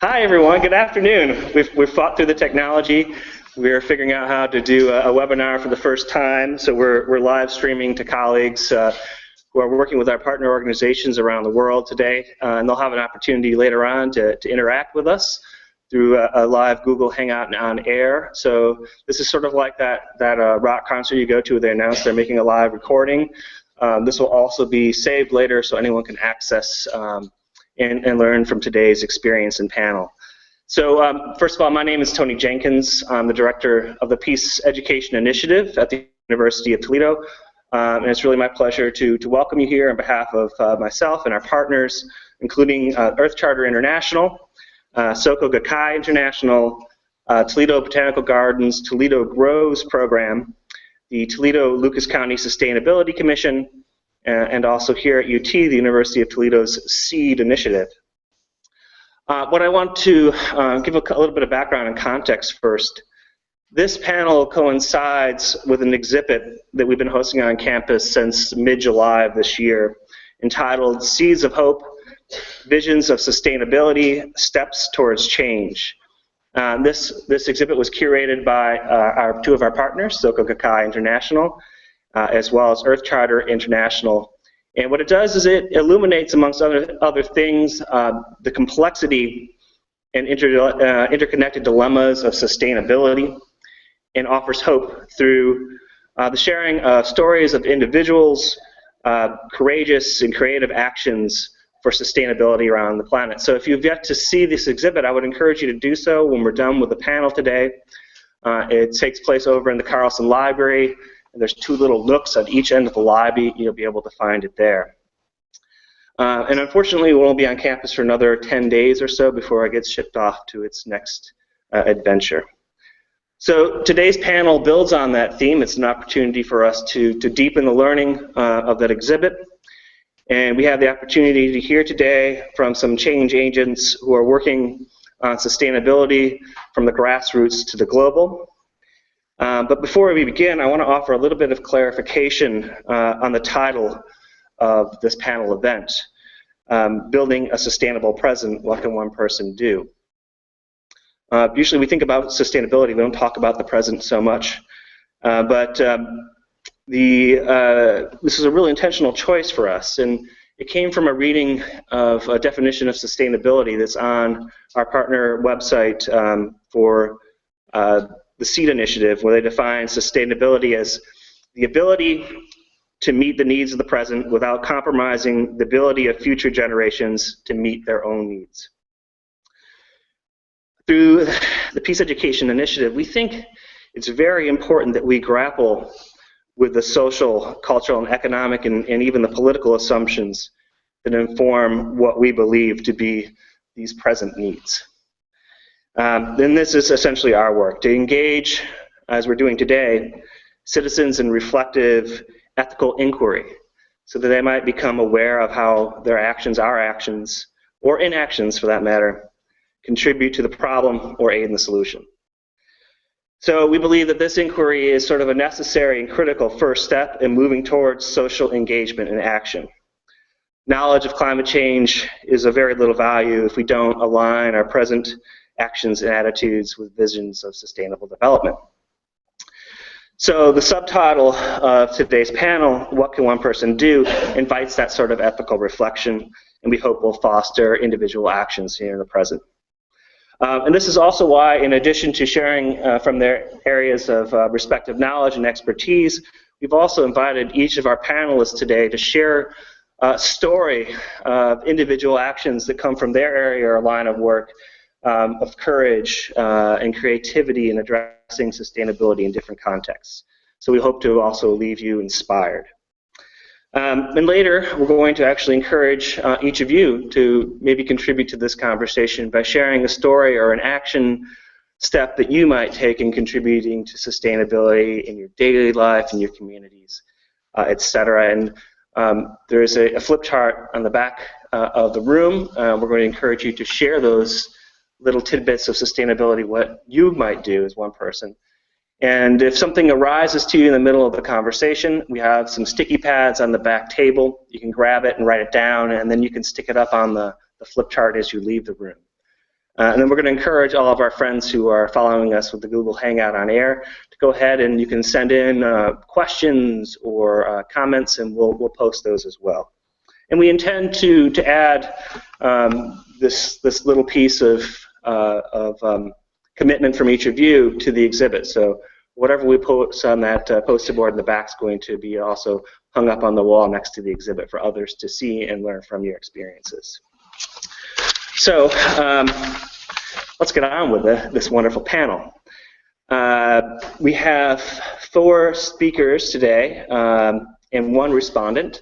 Hi, everyone. Good afternoon. We've fought through the technology. We're figuring out how to do a webinar for the first time. So we're live streaming to colleagues who are working with our partner organizations around the world today. And they'll have an opportunity later on to interact with us through a live Google Hangout on air. So this is sort of like that rock concert you go to where they announce they're making a live recording. This will also be saved later so anyone can access and learn from today's experience and panel. So first of all, my name is Tony Jenkins. I'm the director of the Peace Education Initiative at the University of Toledo. And it's really my pleasure to welcome you here on behalf of myself and our partners, including Earth Charter International, Soka Gakkai International, Toledo Botanical Gardens, Toledo Grows Program, the Toledo Lucas County Sustainability Commission, and also here at UT, the University of Toledo's SEED initiative. What I want to give a little bit of background and context first. This panel coincides with an exhibit that we've been hosting on campus since mid-July of this year, entitled Seeds of Hope, Visions of Sustainability, Steps Towards Change. This exhibit was curated by two of our partners, Soka Gakkai International, as well as Earth Charter International. And what it does is it illuminates, amongst other things, the complexity and interconnected dilemmas of sustainability, and offers hope through the sharing of stories of individuals, courageous and creative actions for sustainability around the planet. So if you've yet to see this exhibit, I would encourage you to do so when we're done with the panel today. It takes place over in the Carlson Library. There's two little nooks on each end of the lobby. You'll be able to find it there. And unfortunately, we won't be on campus for another 10 days or so before it gets shipped off to its next adventure. So today's panel builds on that theme. It's an opportunity for us to deepen the learning of that exhibit. And we have the opportunity to hear today from some change agents who are working on sustainability from the grassroots to the global. But before we begin, I want to offer a little bit of clarification on the title of this panel event, Building a Sustainable Present, What Can One Person Do? Usually we think about sustainability, we don't talk about the present so much, but this is a really intentional choice for us, and it came from a reading of a definition of sustainability that's on our partner website for the SEED initiative, where they define sustainability as the ability to meet the needs of the present without compromising the ability of future generations to meet their own needs. Through the Peace Education Initiative, we think it's very important that we grapple with the social, cultural, and economic, and even the political assumptions that inform what we believe to be these present needs. And this is essentially our work, to engage, as we're doing today, citizens in reflective, ethical inquiry, so that they might become aware of how their actions, our actions, or inactions for that matter, contribute to the problem or aid in the solution. So we believe that this inquiry is sort of a necessary and critical first step in moving towards social engagement and action. Knowledge of climate change is of very little value if we don't align our present actions and attitudes with visions of sustainable development. So the subtitle of today's panel, What Can One Person Do?, invites that sort of ethical reflection, and we hope will foster individual actions here in the present. And this is also why, in addition to sharing from their areas of respective knowledge and expertise, we've also invited each of our panelists today to share a story of individual actions that come from their area or line of work, of courage and creativity in addressing sustainability in different contexts. So we hope to also leave you inspired. And later, we're going to actually encourage each of you to maybe contribute to this conversation by sharing a story or an action step that you might take in contributing to sustainability in your daily life, in your communities, etc. And there's a flip chart on the back of the room. We're going to encourage you to share those little tidbits of sustainability, what you might do as one person. And if something arises to you in the middle of the conversation, we have some sticky pads on the back table. You can grab it and write it down, and then you can stick it up on the flip chart as you leave the room. And then we're going to encourage all of our friends who are following us with the Google Hangout on air to go ahead and you can send in questions or comments, and we'll post those as well. And we intend to add this little piece of commitment from each of you to the exhibit. So whatever we post on that poster board in the back is going to be also hung up on the wall next to the exhibit for others to see and learn from your experiences. So let's get on with this wonderful panel. We have 4 speakers today and 1 respondent.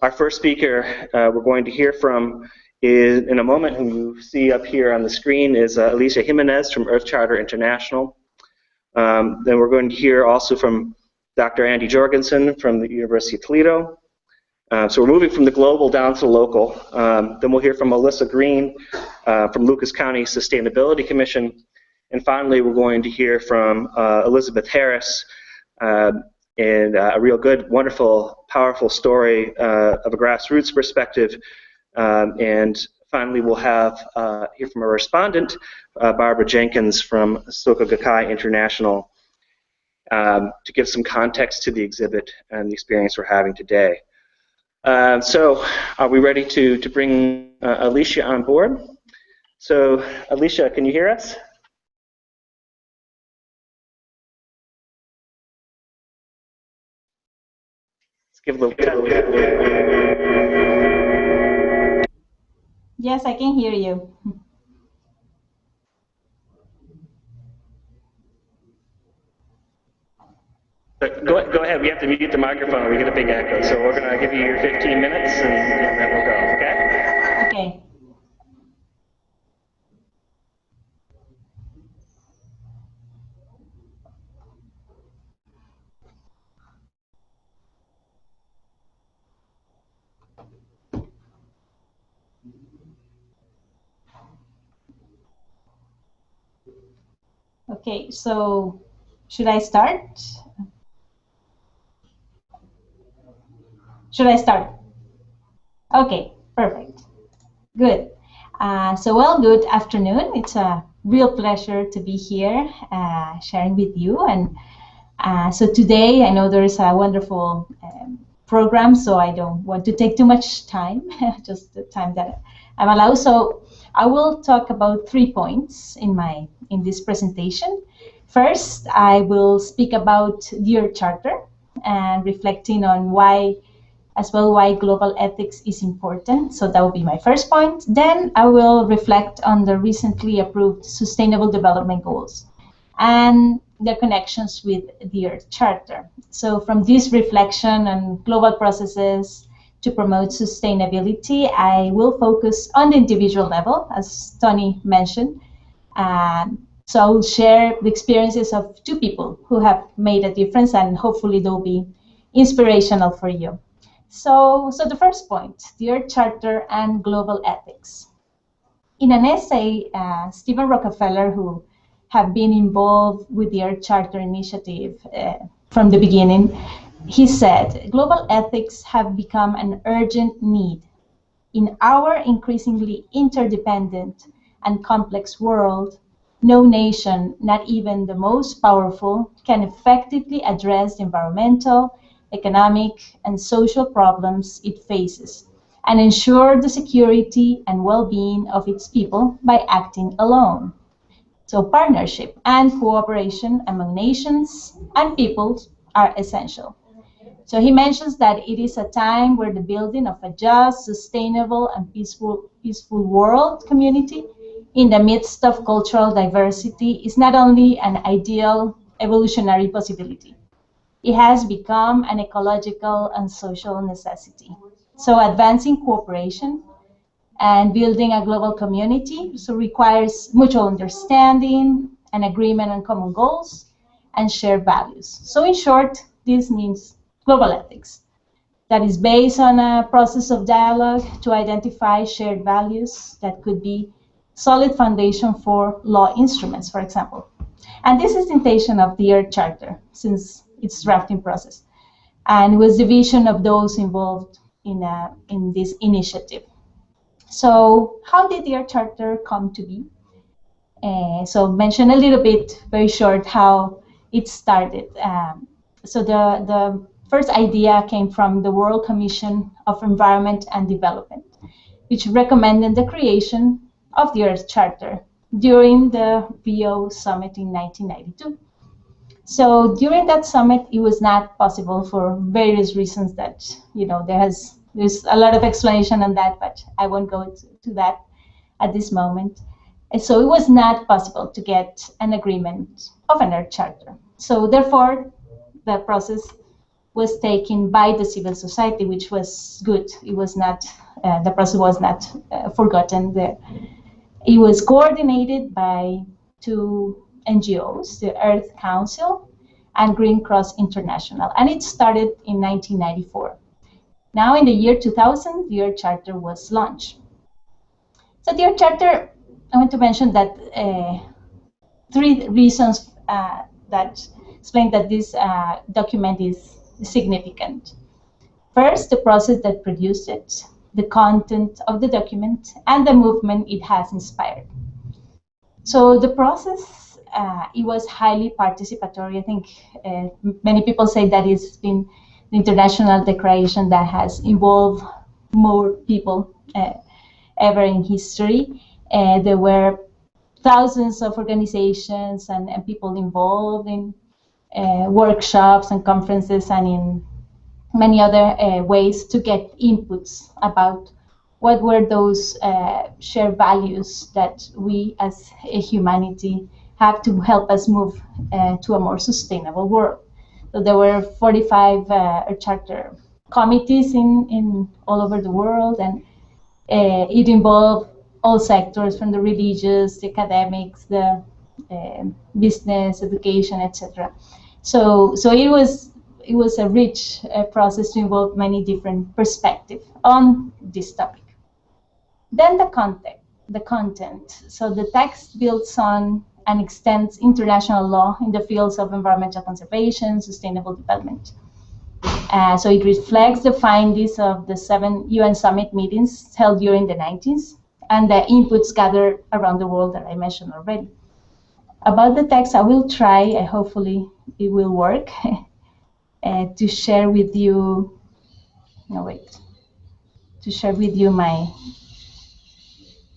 Our first speaker we're going to hear from is, in a moment, who you see up here on the screen, is Alicia Jimenez from Earth Charter International. Then we're going to hear also from Dr. Andy Jorgensen from the University of Toledo. So we're moving from the global down to the local. Then we'll hear from Melissa Greene from Lucas County Sustainability Commission. And finally, we're going to hear from Elizabeth Harris and a real good, wonderful, powerful story of a grassroots perspective. And finally, we'll have hear from a respondent, Barbara Jenkins from Soka Gakkai International, to give some context to the exhibit and the experience we're having today. So are we ready to bring Alicia on board? So Alicia, can you hear us? Let's give a little. Yes, I can hear you. Go ahead. We have to mute the microphone. We get a big echo. So we're going to give you your 15 minutes, and then we'll go. Okay? Okay. Okay, so should I start? Should I start? Okay, perfect. Good. Well, good afternoon. It's a real pleasure to be here sharing with you. And so today, I know there is a wonderful program, so I don't want to take too much time, just the time that I'm allowed. So I will talk about 3 points in this presentation. First, I will speak about the Earth Charter and reflecting on why global ethics is important. So that will be my first point. Then I will reflect on the recently approved Sustainable Development Goals and their connections with the Earth Charter. So from this reflection on global processes to promote sustainability, I will focus on the individual level, as Tony mentioned. So I'll share the experiences of 2 people who have made a difference, and hopefully they'll be inspirational for you. So the first point, the Earth Charter and global ethics. In an essay, Stephen Rockefeller, who have been involved with the Earth Charter initiative from the beginning, he said, global ethics have become an urgent need. In our increasingly interdependent and complex world, no nation, not even the most powerful, can effectively address the environmental, economic, and social problems it faces and ensure the security and well-being of its people by acting alone. So partnership and cooperation among nations and peoples are essential. So he mentions that it is a time where the building of a just, sustainable, and peaceful world community in the midst of cultural diversity is not only an ideal evolutionary possibility, it has become an ecological and social necessity. So advancing cooperation and building a global community requires mutual understanding and agreement on common goals and shared values. So in short, this means global ethics that is based on a process of dialogue to identify shared values that could be solid foundation for law instruments, for example. And this is the intention of the Earth Charter since its drafting process, and was the vision of those involved in this initiative. So how did the Earth Charter come to be? So mention a little bit, very short, how it started. So the first idea came from the World Commission of Environment and Development, which recommended the creation of the Earth Charter during the Rio Summit in 1992. So during that summit, it was not possible for various reasons that, there's a lot of explanation on that, but I won't go to that at this moment. And so it was not possible to get an agreement of an Earth Charter. So therefore, the process was taken by the civil society, which was good. It was not, the process was not forgotten there. It was coordinated by two NGOs, the Earth Council and Green Cross International, and it started in 1994. Now in the year 2000, the Earth Charter was launched. So the Earth Charter, I want to mention that three reasons that explain that this document is significant. First, the process that produced it, the content of the document, and the movement it has inspired. So the process, it was highly participatory. I think many people say that it's been the international declaration that has involved more people ever in history. There were thousands of organizations and people involved in workshops and conferences and in many other ways to get inputs about what were those shared values that we as a humanity have to help us move to a more sustainable world. So there were 45 charter committees in all over the world, and it involved all sectors, from the religious, the academics, the business, education, etc. So it was a rich process to involve many different perspectives on this topic. Then the content. So the text builds on and extends international law in the fields of environmental conservation, sustainable development. So it reflects the findings of the 7 UN summit meetings held during the 90s and the inputs gathered around the world that I mentioned already. About the text, I will try, hopefully it will work, to share with you, to share with you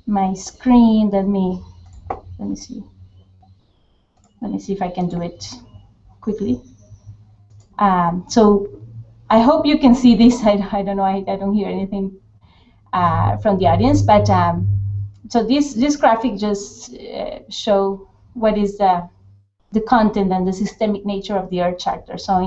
my screen. Let me see. Let me see if I can do it quickly. So I hope you can see this. I don't know, I don't hear anything from the audience, but so this graphic just show what is the content and the systemic nature of the Earth Charter. So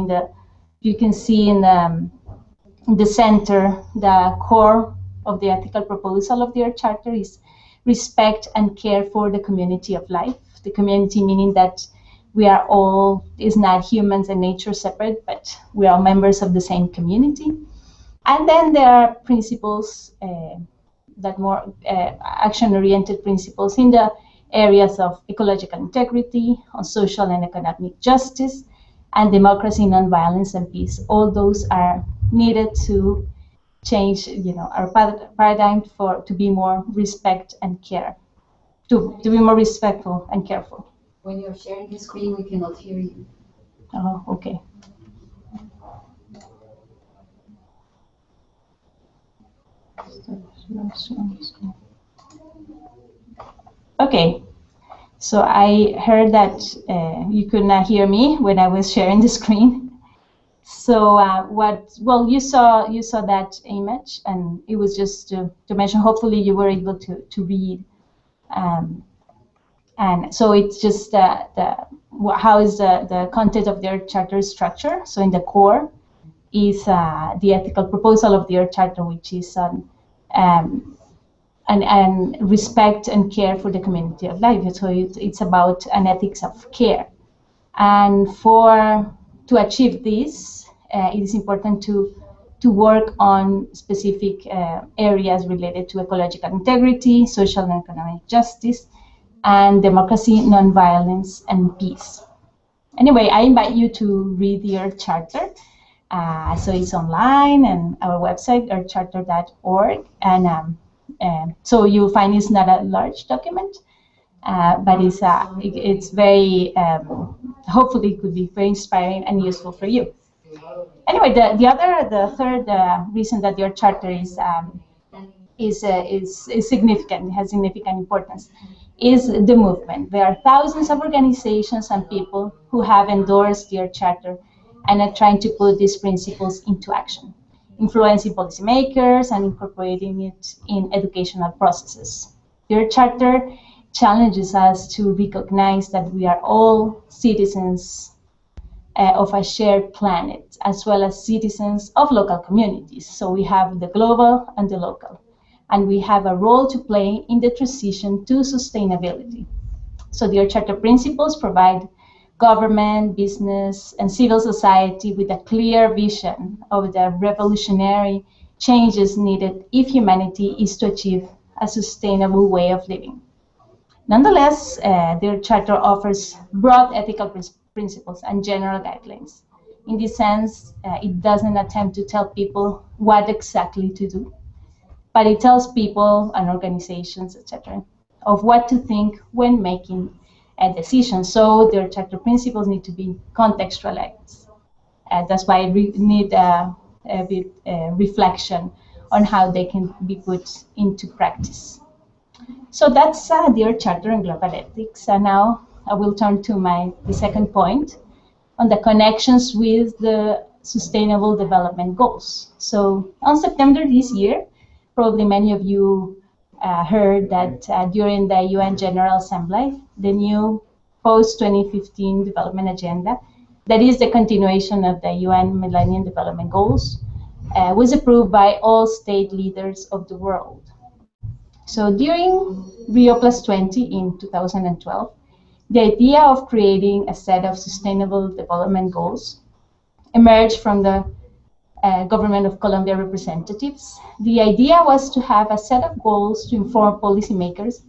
you can see in the center, the core of the ethical proposal of the Earth Charter is respect and care for the community of life. The community meaning that we are all, is not humans and nature separate, but we are members of the same community. And then there are principles, that more action-oriented principles in the areas of ecological integrity, on social and economic justice, and democracy, nonviolence, and peace. All those are needed to change, our paradigm to be more respect and care, to be more respectful and careful. When you're sharing the screen, we cannot hear you. Oh, okay. Okay, so I heard that you could not hear me when I was sharing the screen. So you saw that image, and it was just to mention, hopefully you were able to read. And so it's just how is the content of the Earth Charter structure. So in the core is the ethical proposal of the Earth Charter, which is on and respect and care for the community of life. So it's about an ethics of care. And to achieve this, it is important to work on specific areas related to ecological integrity, social and economic justice, and democracy, nonviolence, and peace. Anyway, I invite you to read the Earth Charter. So it's online, and our website, earthcharter.org. And so you'll find it's not a large document, but it's very, hopefully it could be very inspiring and useful for you. Anyway, the third reason that your charter is significant, has significant importance, is the movement. There are thousands of organizations and people who have endorsed your charter and are trying to put these principles into action, influencing policymakers and incorporating it in educational processes. Your charter challenges us to recognize that we are all citizens of a shared planet, as well as citizens of local communities. So we have the global and the local, and we have a role to play in the transition to sustainability. So the Charter principles provide government, business, and civil society with a clear vision of the revolutionary changes needed if humanity is to achieve a sustainable way of living. Nonetheless, their charter offers broad ethical principles and general guidelines. In this sense, it doesn't attempt to tell people what exactly to do, but it tells people and organizations, etc., of what to think when making a decision. So their charter principles need to be contextualized. That's why we need a bit reflection on how they can be put into practice. So that's their charter and global ethics. And now I will turn to the second point on the connections with the Sustainable Development Goals. So on September this year, probably many of you heard that during the UN General Assembly, the new post-2015 development agenda, that is the continuation of the UN Millennium Development Goals, was approved by all state leaders of the world. So during Rio Plus 20 in 2012, the idea of creating a set of Sustainable Development Goals emerged from the Government of Colombia representatives. The idea was to have a set of goals to inform policymakers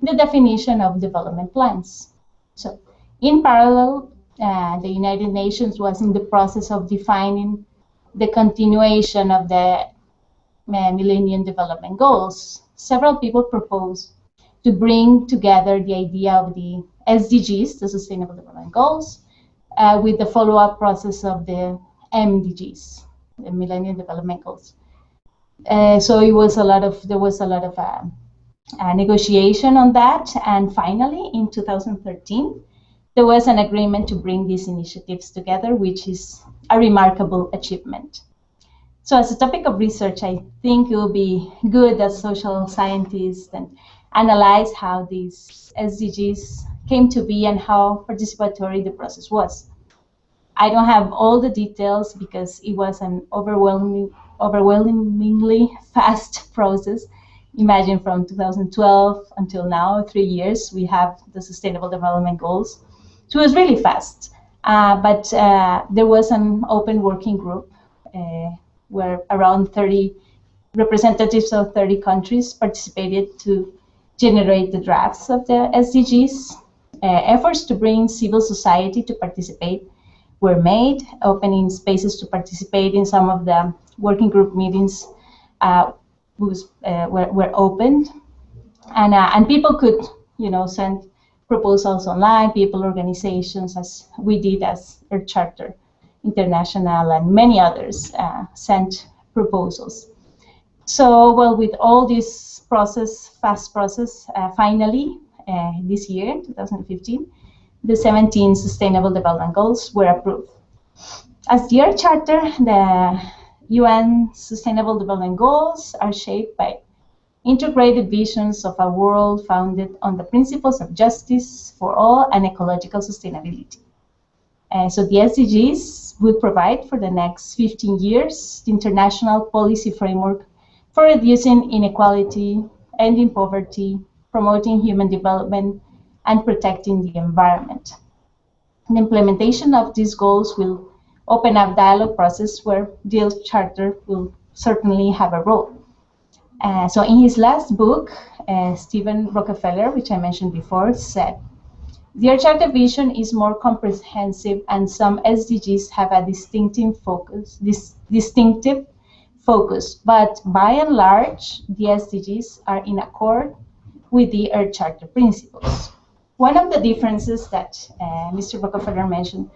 in the definition of development plans. So in parallel, the United Nations was in the process of defining the continuation of the Millennium Development Goals. Several people proposed to bring together the idea of the SDGs, the Sustainable Development Goals, with the follow-up process of the MDGs, the Millennium Development Goals. So there was a lot of negotiation on that, and finally, in 2013, there was an agreement to bring these initiatives together, which is a remarkable achievement. So as a topic of research, I think it will be good as social scientists and analyze how these SDGs came to be and how participatory the process was. I don't have all the details because it was an overwhelmingly fast process. Imagine from 2012 until now, 3 years, we have the Sustainable Development Goals. So it was really fast. But there was an open working group where around 30 representatives of 30 countries participated to generate the drafts of the SDGs. Efforts to bring civil society to participate were made, opening spaces to participate in some of the working group meetings were opened, and people could, send proposals online. People, organizations, as we did as Earth Charter International and many others sent proposals. So, well, with all this fast process, finally, this year, 2015, the 17 Sustainable Development Goals were approved. As the Earth Charter, the UN Sustainable Development Goals are shaped by integrated visions of a world founded on the principles of justice for all and ecological sustainability. So the SDGs will provide for the next 15 years the international policy framework for reducing inequality, ending poverty, promoting human development, and protecting the environment. The implementation of these goals will open up dialogue process where the Earth Charter will certainly have a role. So in his last book, Stephen Rockefeller, which I mentioned before, said, "The Earth Charter vision is more comprehensive and some SDGs have a distinctive focus, but by and large, the SDGs are in accord with the Earth Charter principles." one of the differences that Mr. Rockefeller mentioned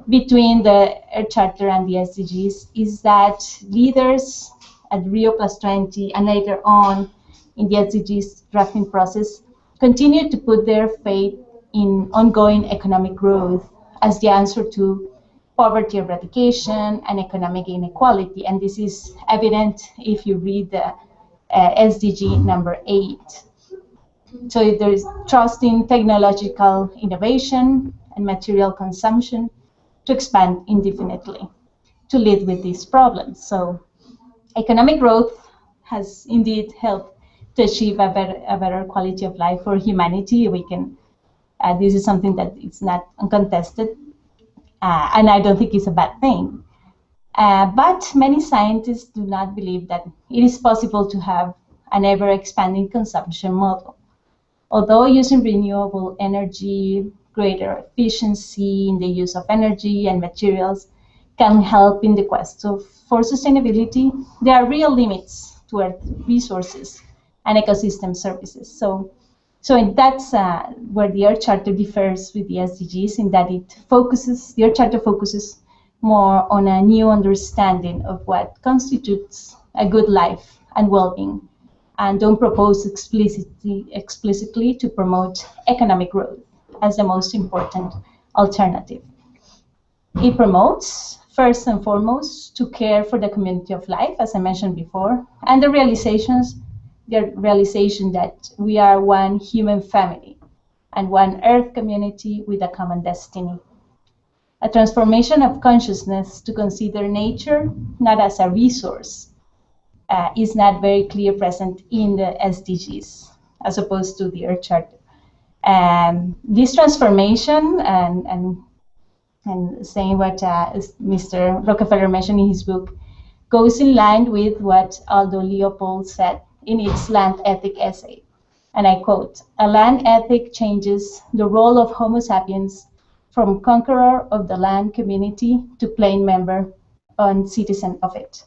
between the Earth Charter and the SDGs is that leaders at Rio+20 and later on in the SDGs drafting process continue to put their faith in ongoing economic growth as the answer to poverty eradication and economic inequality. And this is evident if you read the SDG number 8. So there is trust in technological innovation and material consumption to expand indefinitely to lead with these problems. So economic growth has indeed helped to achieve a better quality of life for humanity. We can, this is something that is not uncontested, and I don't think it's a bad thing. But many scientists do not believe that it is possible to have an ever-expanding consumption model. Although using renewable energy, greater efficiency in the use of energy and materials can help in the quest for sustainability, there are real limits to Earth resources and ecosystem services. So that's where the Earth Charter differs with the SDGs, in that the Earth Charter focuses more on a new understanding of what constitutes a good life and well-being, and don't propose explicitly to promote economic growth as the most important alternative. It promotes, first and foremost, to care for the community of life, as I mentioned before, and the realization that we are one human family and one Earth community with a common destiny. A transformation of consciousness to consider nature not as a resource is not very clear present in the SDGs, as opposed to the Earth Charter. This transformation and saying what Mr. Rockefeller mentioned in his book goes in line with what Aldo Leopold said in its land ethic essay. And I quote, "A land ethic changes the role of Homo sapiens from conqueror of the land community to plain member and citizen of it."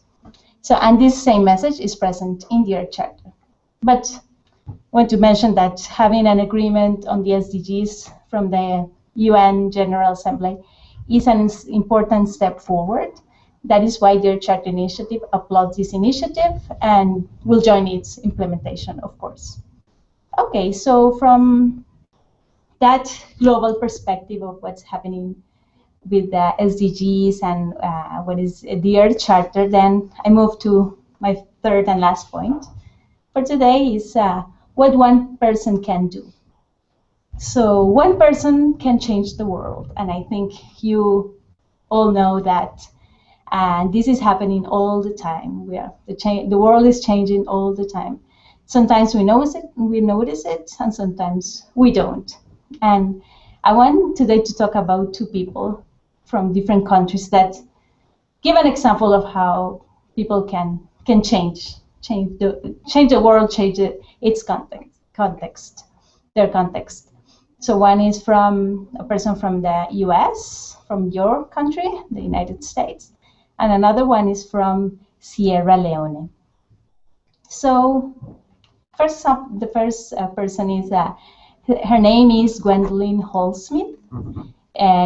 So, and this same message is present in the Earth Charter. But I want to mention that having an agreement on the SDGs from the UN General Assembly is an important step forward. That is why the Earth Charter Initiative applauds this initiative and will join its implementation, of course. Okay, so from that global perspective of what's happening with the SDGs and what is the Earth Charter, then I move to my third and last point for today is what one person can do. So one person can change the world, and I think you all know that, and this is happening all the time. The world is changing all the time. Sometimes we notice it, and sometimes we don't. And I want today to talk about two people from different countries that give an example of how people can change the world, change its context, their context. So one is from a person from the US, from your country, the United States, and another one is from Sierra Leone. So the first person is, her name is Gwendolyn Hall-Smith.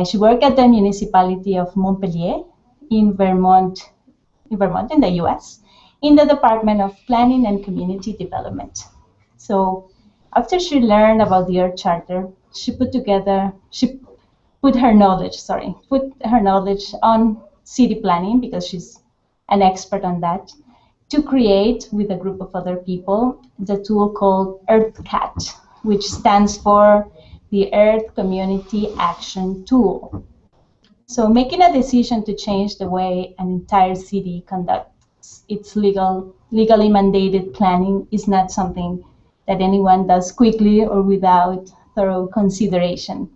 She worked at the municipality of Montpelier in Vermont, in the US, in the Department of Planning and Community Development. So after she learned about the Earth Charter, she put her knowledge on city planning, because she's an expert on that, to create, with a group of other people, the tool called EarthCat, which stands for the Earth Community Action Tool. So making a decision to change the way an entire city conducts its legally mandated planning is not something that anyone does quickly or without thorough consideration.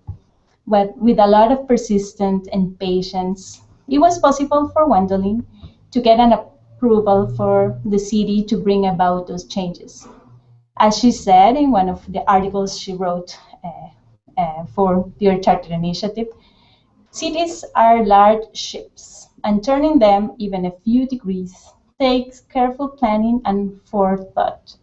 But with a lot of persistence and patience, it was possible for Gwendolyn to get an approval for the city to bring about those changes. As she said in one of the articles she wrote for the Earth Charter Initiative, cities are large ships, and turning them even a few degrees takes careful planning and forethought.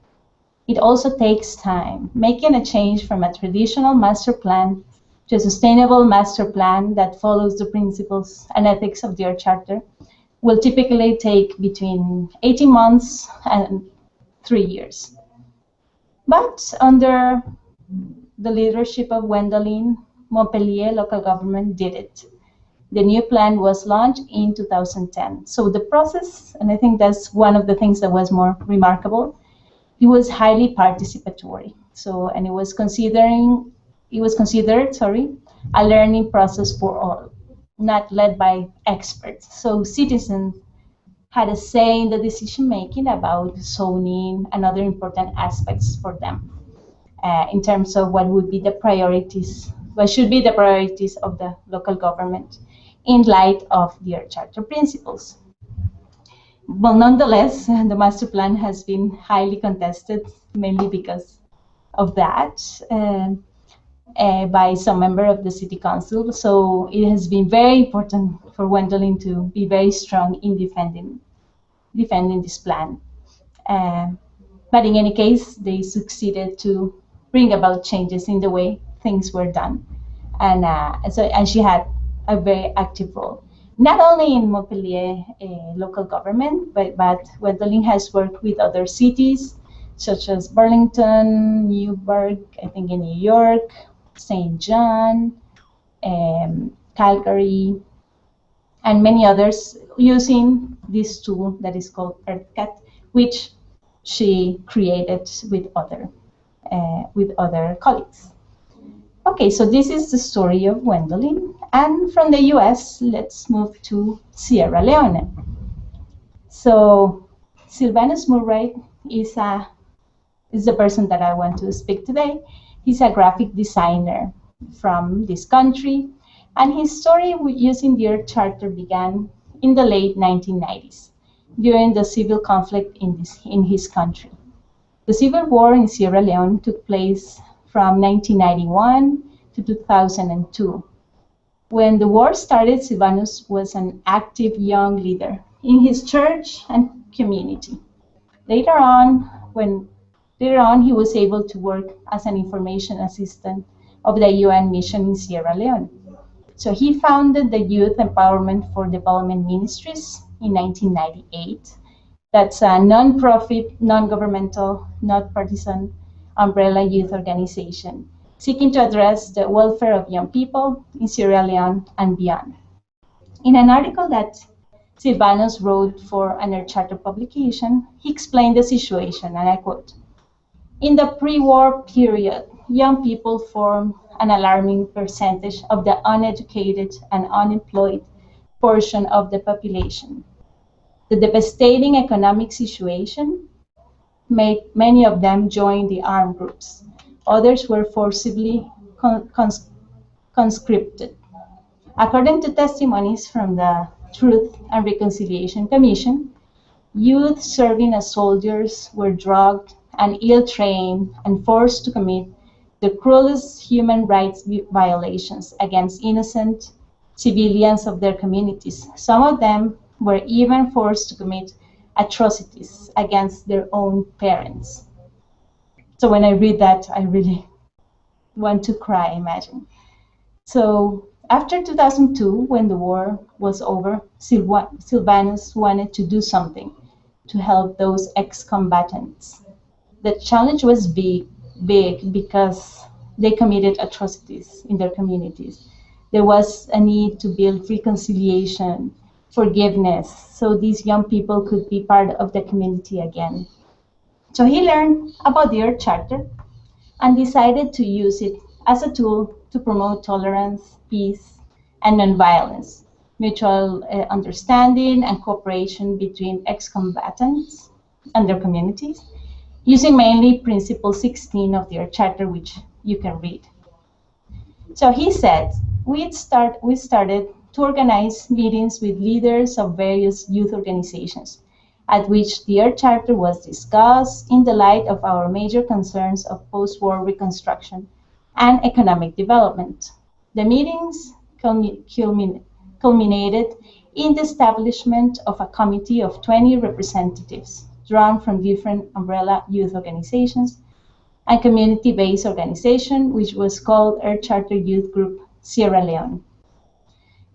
It also takes time. Making a change from a traditional master plan to a sustainable master plan that follows the principles and ethics of the Charter will typically take between 18 months and 3 years. But under the leadership of Gwendoline, Montpellier local government did it. The new plan was launched in 2010. So the process, and I think that's one of the things that was more remarkable, it was highly participatory. So, and it was considered, a learning process for all, not led by experts. So citizens had a say in the decision making about zoning and other important aspects for them in terms of what would be the priorities, what should be the priorities of the local government in light of their charter principles. Well, nonetheless, the master plan has been highly contested, mainly because of that, by some member of the city council. So it has been very important for Gwendoline to be very strong in defending this plan. But in any case, they succeeded to bring about changes in the way things were done. And she had a very active role, not only in Montpellier local government, but Gwendoline has worked with other cities, such as Burlington, Newburgh, I think in New York, St. John, Calgary, and many others, using this tool that is called EarthCat, which she created with other colleagues. Okay, so this is the story of Gwendoline. And from the US, let's move to Sierra Leone. So Sylvanus Murray is the person that I want to speak today. He's a graphic designer from this country, and his story using the Earth Charter began in the late 1990s during the civil conflict in his country. The civil war in Sierra Leone took place from 1991 to 2002. When the war started, Sylvanus was an active young leader in his church and community. Later on, he was able to work as an information assistant of the UN mission in Sierra Leone. So he founded the Youth Empowerment for Development Ministries in 1998. That's a non-profit, non-governmental, not partisan umbrella youth organization seeking to address the welfare of young people in Sierra Leone and beyond. In an article that Sylvanus wrote for an Earth Charter publication, he explained the situation, and I quote, "In the pre-war period, young people form an alarming percentage of the uneducated and unemployed portion of the population. The devastating economic situation made many of them join the armed groups. Others were forcibly conscripted. According to testimonies from the Truth and Reconciliation Commission, youth serving as soldiers were drugged and ill-trained and forced to commit the cruelest human rights violations against innocent civilians of their communities. Some of them were even forced to commit atrocities against their own parents." So when I read that, I really want to cry, imagine. So after 2002, when the war was over, Sylvanus wanted to do something to help those ex-combatants. The challenge was big because they committed atrocities in their communities. There was a need to build reconciliation, forgiveness, so these young people could be part of the community again. So he learned about the Earth Charter and decided to use it as a tool to promote tolerance, peace, and nonviolence, mutual understanding and cooperation between ex-combatants and their communities, using mainly Principle 16 of the Earth Charter, which you can read. So he said, we started to organize meetings with leaders of various youth organizations, at which the Earth Charter was discussed in the light of our major concerns of post-war reconstruction and economic development. The meetings culminated in the establishment of a committee of 20 representatives drawn from different umbrella youth organizations and community-based organization, which was called Earth Charter Youth Group Sierra Leone.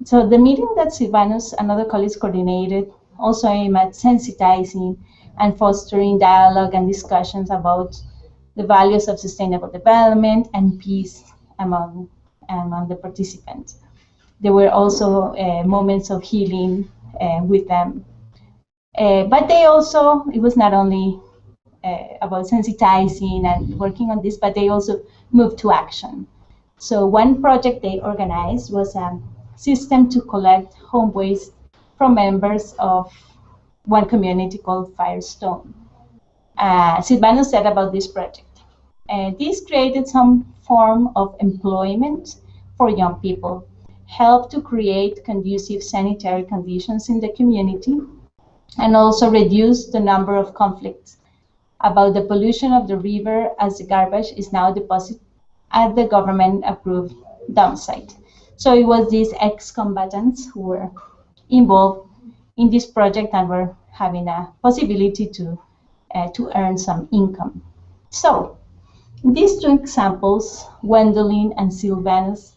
So the meeting that Silvanus and other colleagues coordinated also aimed at sensitizing and fostering dialogue and discussions about the values of sustainable development and peace among the participants. There were also moments of healing with them. But they also, it was not only about sensitizing and working on this, but they also moved to action. So one project they organized was a system to collect home waste from members of one community called Firestone. Silvano said about this project. This created some form of employment for young people, helped to create conducive sanitary conditions in the community, and also reduce the number of conflicts about the pollution of the river as the garbage is now deposited at the government-approved dump site. So it was these ex-combatants who were involved in this project and were having a possibility to earn some income. So these two examples, Gwendolyn and Silvanus,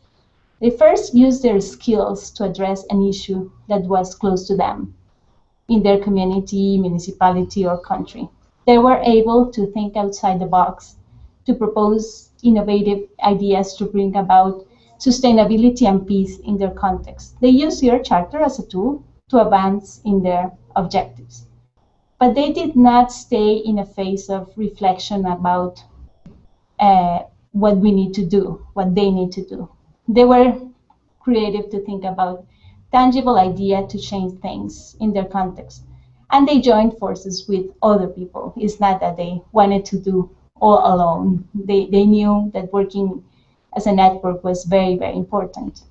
they first used their skills to address an issue that was close to them in their community, municipality, or country. They were able to think outside the box, to propose innovative ideas to bring about sustainability and peace in their context. They used their charter as a tool to advance in their objectives. But they did not stay in a phase of reflection about what we need to do, what they need to do. They were creative to think about tangible idea to change things in their context. And they joined forces with other people. It's not that they wanted to do all alone. They knew that working as a network was very, very important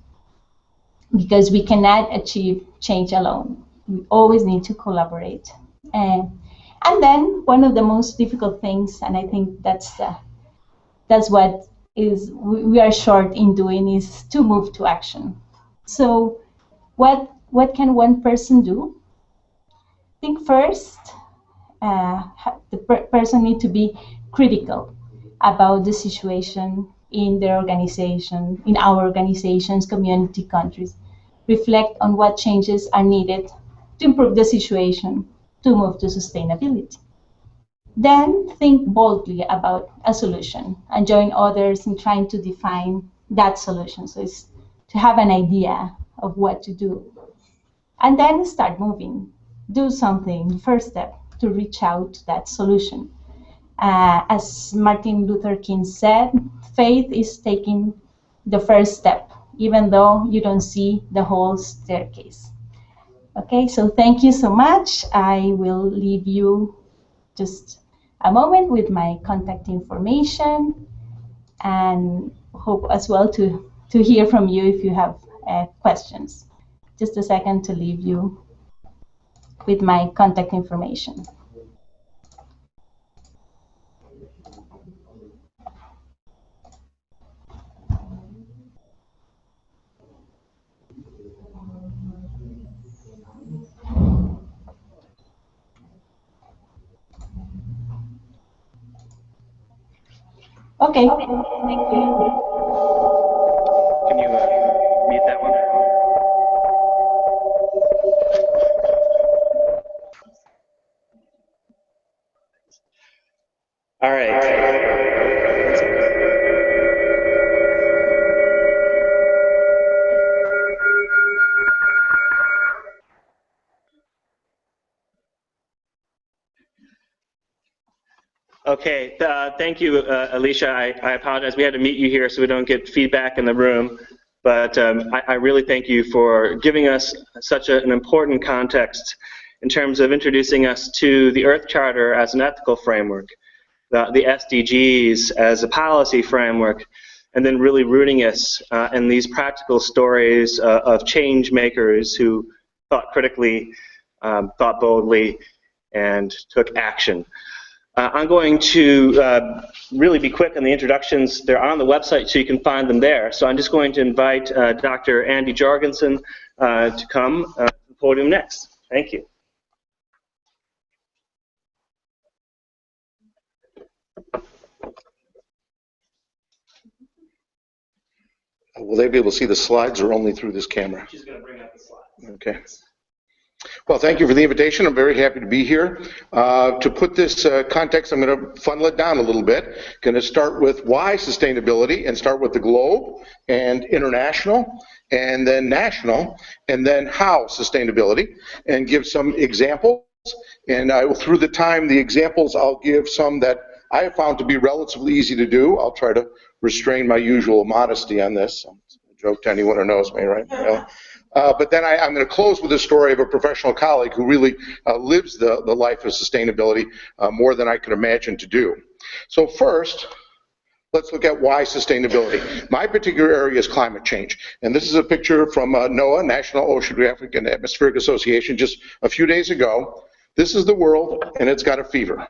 because we cannot achieve change alone. We always need to collaborate. And then one of the most difficult things, and I think that's what we are short in doing, is to move to action. So what can one person do? I think first, the person needs to be critical about the situation in their organization, in our organizations, community, countries. Reflect on what changes are needed to improve the situation, to move to sustainability. Then think boldly about a solution and join others in trying to define that solution. So it's to have an idea of what to do. And then start moving. Do something, first step, to reach out to that solution. As Martin Luther King said, faith is taking the first step, even though you don't see the whole staircase. Okay, so thank you so much. I will leave you just a moment with my contact information and hope as well to hear from you if you have questions. Just a second to leave you with my contact information. Okay, thank you. Can you mute that one? All right. Okay, thank you, Alicia. I apologize. We had to meet you here so we don't get feedback in the room. But I really thank you for giving us such an important context in terms of introducing us to the Earth Charter as an ethical framework, the SDGs as a policy framework, and then really rooting us in these practical stories of change makers who thought critically, thought boldly, and took action. I'm going to really be quick on the introductions. They're on the website, so you can find them there. So I'm just going to invite Dr. Andy Jorgensen to come to the podium next. Thank you. Will they be able to see the slides or only through this camera? She's going to bring up the slides. Okay. Well, thank you for the invitation. I'm very happy to be here. To put this context, I'm going to funnel it down a little bit. Going to start with why sustainability and start with the globe and international and then national and then how sustainability and give some examples. And I will, through the time, the examples, I'll give some that I have found to be relatively easy to do. I'll try to restrain my usual modesty on this. A joke to anyone who knows me, right? But then I'm going to close with a story of a professional colleague who really lives the life of sustainability more than I could imagine to do. So first, let's look at why sustainability. My particular area is climate change. And this is a picture from NOAA, National Oceanographic and Atmospheric Association, just a few days ago. This is the world, and it's got a fever.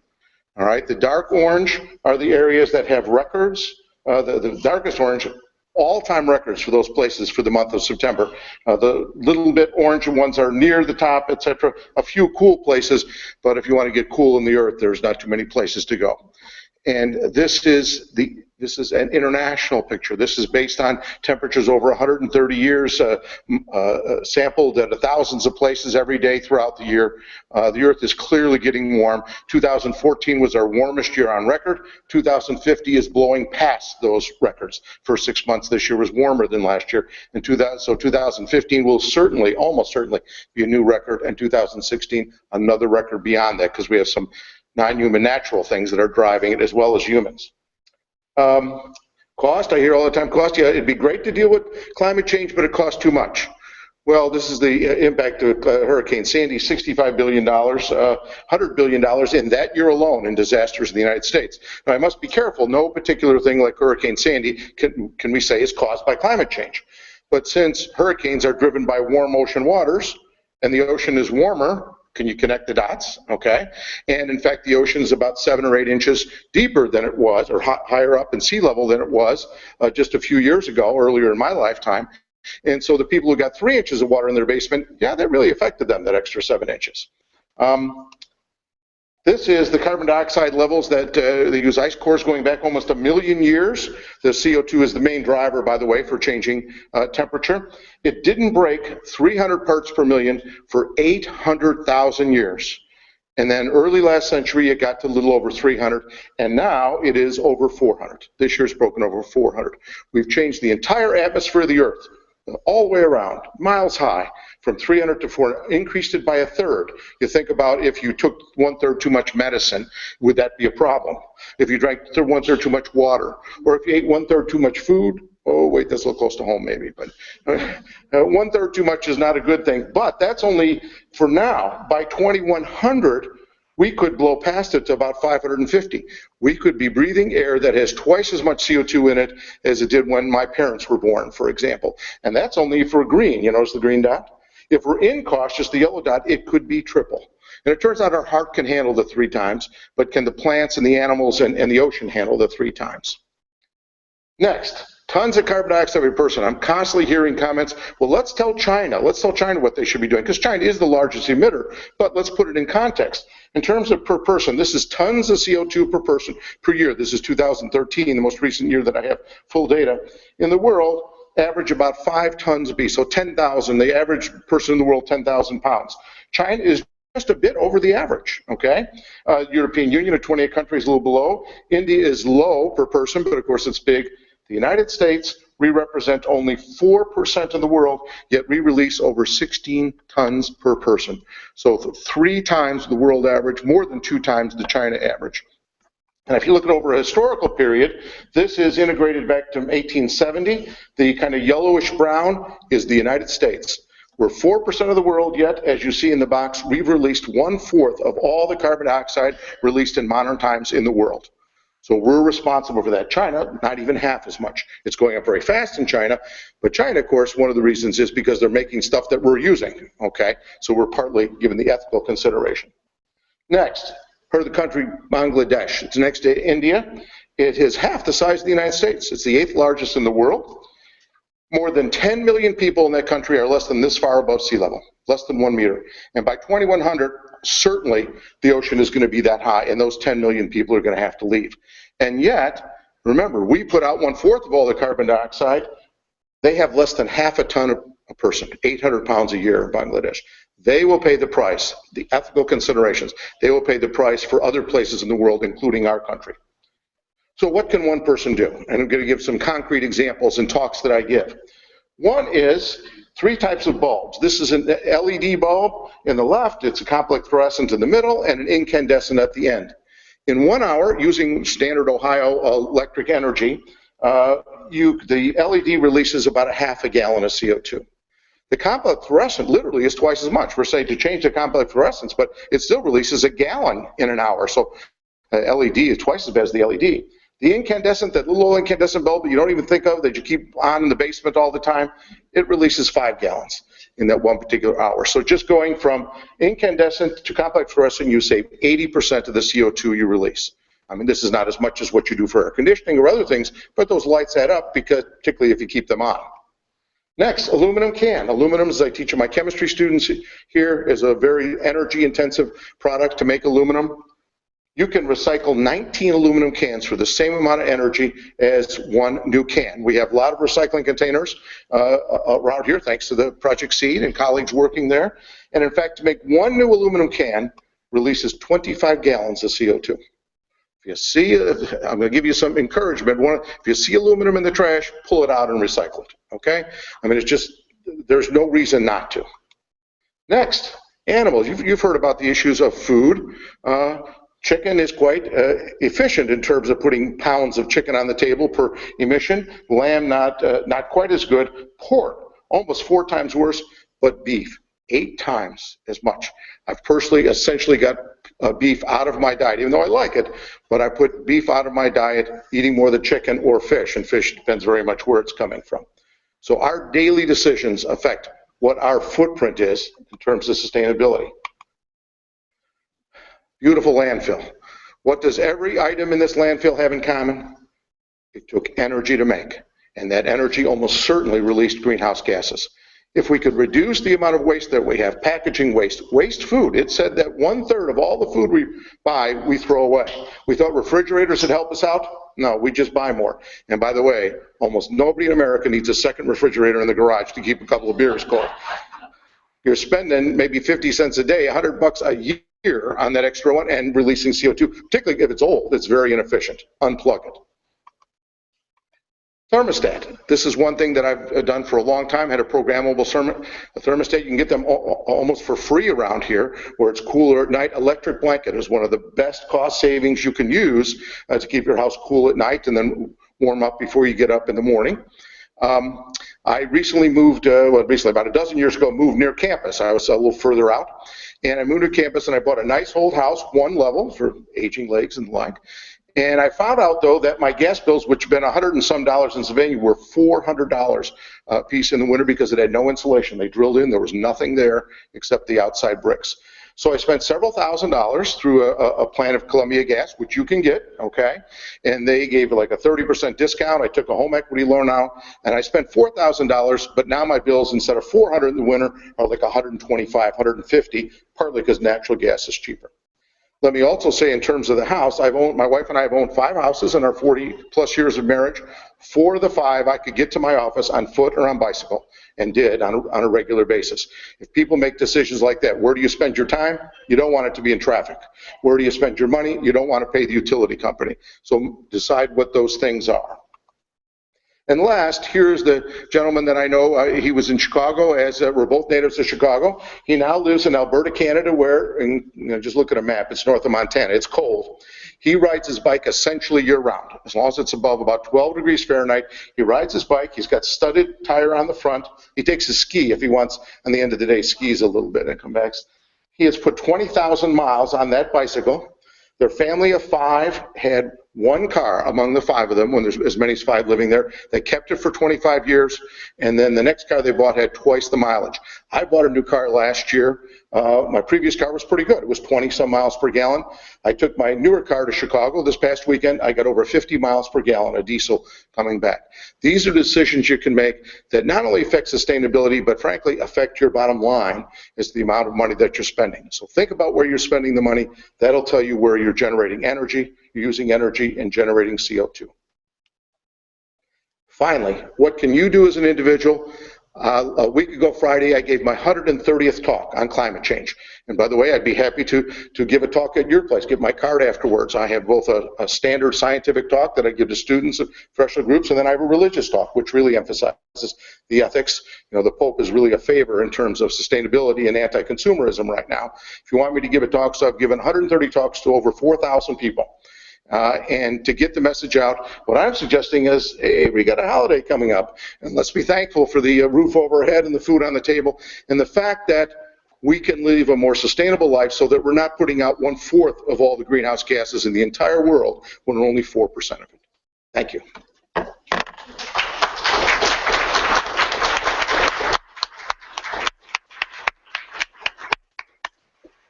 All right, the dark orange are the areas that have records. The darkest orange, all-time records for those places for the month of September. The little bit orange ones are near the top, etc. A few cool places, but if you want to get cool in the earth, there's not too many places to go. And this is an international picture. This is based on temperatures over 130 years, sampled at thousands of places every day throughout the year. The Earth is clearly getting warm. 2014 was our warmest year on record. 2050 is blowing past those records. First 6 months this year was warmer than last year. And so 2015 will certainly, almost certainly, be a new record. And 2016, another record beyond that, because we have some non-human natural things that are driving it as well as humans. Cost, I hear all the time, cost, yeah, it'd be great to deal with climate change, but it costs too much. Well, this is the impact of Hurricane Sandy, $65 billion, $100 billion in that year alone in disasters in the United States. Now, I must be careful. No particular thing like Hurricane Sandy can we say is caused by climate change. But since hurricanes are driven by warm ocean waters, and the ocean is warmer, can you connect the dots? Okay. And in fact, the ocean is about 7 or 8 inches deeper than it was, or higher up in sea level than it was just a few years ago, earlier in my lifetime. And so the people who got 3 inches of water in their basement, yeah, that really affected them, that extra 7 inches. This is the carbon dioxide levels that they use ice cores going back almost 1 million years. The CO2 is the main driver, by the way, for changing temperature. It didn't break 300 parts per million for 800,000 years. And then early last century, it got to a little over 300, and now it is over 400. This year's broken over 400. We've changed the entire atmosphere of the Earth, all the way around, miles high, from 300 to 400, increased it by 1/3. You think about if you took 1/3 too much medicine, would that be a problem? If you drank 1/3 too much water, or if you ate 1/3 too much food, oh wait, that's a little close to home maybe, but 1/3 too much is not a good thing. But that's only for now. By 2100, we could blow past it to about 550. We could be breathing air that has twice as much CO2 in it as it did when my parents were born, for example. And that's only for green. You notice the green dot? If we're incautious, the yellow dot, it could be triple. And it turns out our heart can handle the 3 times, but can the plants and the animals and the ocean handle the 3 times? Next. Tons of carbon dioxide per person. I'm constantly hearing comments, well, let's tell China what they should be doing, because China is the largest emitter, but let's put it in context. In terms of per person, this is tons of CO2 per person per year. This is 2013, the most recent year that I have full data. In the world, average about 5 tons a piece, so 10,000, the average person in the world, 10,000 pounds. China is just a bit over the average, okay? European Union of 28 countries, a little below. India is low per person, but of course it's big. The United States, we represent only 4% of the world, yet we release over 16 tons per person. So 3 times the world average, more than 2 times the China average. And if you look at over a historical period, this is integrated back to 1870. The kind of yellowish brown is the United States. We're 4% of the world, yet, as you see in the box, we've released 1/4 of all the carbon dioxide released in modern times in the world. So we're responsible for that. China, not even half as much. It's going up very fast in China, but China, of course, one of the reasons is because they're making stuff that we're using, okay? So we're partly given the ethical consideration. Next, heard of the country Bangladesh. It's next to India. It is half the size of the United States. It's the 8th largest in the world. More than 10 million people in that country are less than this far above sea level, less than 1 meter. And by 2100, certainly the ocean is going to be that high, and those 10 million people are going to have to leave. And yet, remember, we put out 1/4 of all the carbon dioxide. They have less than half a ton a person, 800 pounds a year in Bangladesh. They will pay the price, the ethical considerations. They will pay the price for other places in the world, including our country. So what can one person do? And I'm going to give some concrete examples in talks that I give. One is 3 types of bulbs. This is an LED bulb in the left, it's a complex fluorescent in the middle, and an incandescent at the end. In 1 hour, using standard Ohio electric energy, the LED releases about a half a gallon of CO2. The complex fluorescent literally is twice as much. We're saying to change the complex fluorescence, but it still releases a gallon in an hour. So LED is twice as bad as the LED. The incandescent, that little incandescent bulb that you don't even think of, that you keep on in the basement all the time, it releases 5 gallons in that one particular hour. So just going from incandescent to complex fluorescent, you save 80% of the CO2 you release. I mean, this is not as much as what you do for air conditioning or other things, but those lights add up, because particularly if you keep them on. Next, aluminum can. Aluminum, as I teach my chemistry students here, is a very energy-intensive product to make aluminum. You can recycle 19 aluminum cans for the same amount of energy as one new can. We have a lot of recycling containers around here, thanks to the Project Seed and colleagues working there. And in fact, to make one new aluminum can releases 25 gallons of CO2. If you see, I'm going to give you some encouragement. If you see aluminum in the trash, pull it out and recycle it, okay? I mean, it's just, there's no reason not to. Next, animals. You've heard about the issues of food. Chicken is quite efficient in terms of putting pounds of chicken on the table per emission. Lamb, not quite as good. Pork, almost 4 times worse, but beef, 8 times as much. I've personally essentially got beef out of my diet, even though I like it, but I put beef out of my diet, eating more than chicken or fish, and fish depends very much where it's coming from. So our daily decisions affect what our footprint is in terms of sustainability. Beautiful landfill. What does every item in this landfill have in common? It took energy to make, and that energy almost certainly released greenhouse gases. If we could reduce the amount of waste that we have, packaging waste, waste food, it said that 1/3 of all the food we buy, we throw away. We thought refrigerators would help us out. No, we just buy more. And by the way, almost nobody in America needs a second refrigerator in the garage to keep a couple of beers cold. You're spending maybe 50 cents a day, $100 a year on that extra one, and releasing CO2, particularly if it's old, it's very inefficient. Unplug it. Thermostat. This is one thing that I've done for a long time, had a programmable thermostat. You can get them almost for free around here, where it's cooler at night. Electric blanket is one of the best cost savings you can use to keep your house cool at night and then warm up before you get up in the morning. I recently moved, about a dozen years ago, moved near campus. I was a little further out. And I moved to campus and I bought a nice old house, 1 level for aging legs and the like. And I found out, though, that my gas bills, which had been $100 and some in Sylvania, were $400 a piece in the winter because it had no insulation. They drilled in, there was nothing there except the outside bricks. So I spent several $1,000s through a plan of Columbia Gas, which you can get, okay? And they gave like a 30% discount. I took a home equity loan out, and I spent $4,000, but now my bills, instead of $400 in the winter, are like $125, $150, partly because natural gas is cheaper. Let me also say, in terms of the house, my wife and I have owned 5 houses in our 40+ years of marriage. 4 of the 5 I could get to my office on foot or on bicycle, and did on a regular basis. If people make decisions like that, where do you spend your time? You don't want it to be in traffic. Where do you spend your money? You don't want to pay the utility company. So decide what those things are. And last, here's the gentleman that I know. He was in Chicago, we're both natives of Chicago. He now lives in Alberta, Canada, where, and, just look at a map, it's north of Montana. It's cold. He rides his bike essentially year-round. As long as it's above about 12 degrees Fahrenheit, he rides his bike. He's got studded tire on the front. He takes his ski if he wants, on the end of the day, skis a little bit and come back. He has put 20,000 miles on that bicycle. Their family of 5 had 1 car among the 5 of them, when there's as many as 5 living there. They kept it for 25 years, and then the next car they bought had twice the mileage. I bought a new car last year. My previous car was pretty good. It was 20-some miles per gallon. I took my newer car to Chicago this past weekend. I got over 50 miles per gallon of diesel coming back. These are decisions you can make that not only affect sustainability, but frankly affect your bottom line as the amount of money that you're spending. So think about where you're spending the money. That'll tell you where you're generating energy, you're using energy, and generating CO2. Finally, what can you do as an individual? A week ago Friday, I gave my 130th talk on climate change. And by the way, I'd be happy to give a talk at your place, give my card afterwards. I have both a standard scientific talk that I give to students of professional groups, and then I have a religious talk, which really emphasizes the ethics. You know, the Pope is really a favor in terms of sustainability and anti-consumerism right now. If you want me to give a talk, so I've given 130 talks to over 4,000 people. And to get the message out, what I'm suggesting is, hey, we got a holiday coming up, and let's be thankful for the roof overhead and the food on the table, and the fact that we can live a more sustainable life so that we're not putting out 1/4 of all the greenhouse gases in the entire world when we're only 4% of it. Thank you.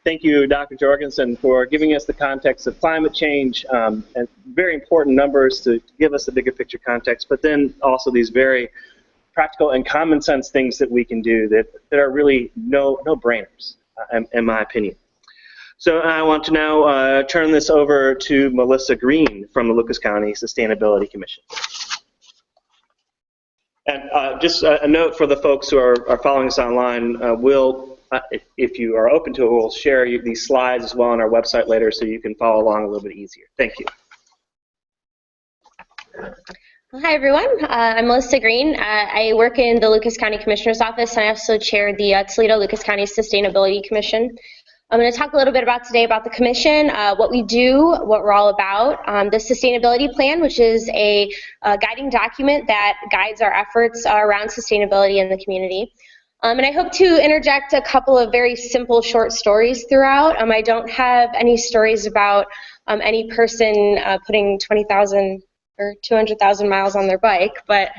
Thank you, Dr. Jorgensen, for giving us the context of climate change and very important numbers to give us the bigger picture context, but then also these very practical and common sense things that we can do that are really no-brainers, in my opinion. So I want to now turn this over to Melissa Greene from the Lucas County Sustainability Commission. And just a note for the folks who are following us online, if you are open to it, we'll share these slides as well on our website later so you can follow along a little bit easier. Thank you. Hi, everyone. I'm Melissa Greene. I work in the Lucas County Commissioner's Office, and I also chair the Toledo-Lucas County Sustainability Commission. I'm going to talk a little bit today about the Commission, what we do, what we're all about, the Sustainability Plan, which is a guiding document that guides our efforts around sustainability in the community. And I hope to interject a couple of very simple short stories throughout. I don't have any stories about any person putting 20,000 or 200,000 miles on their bike, but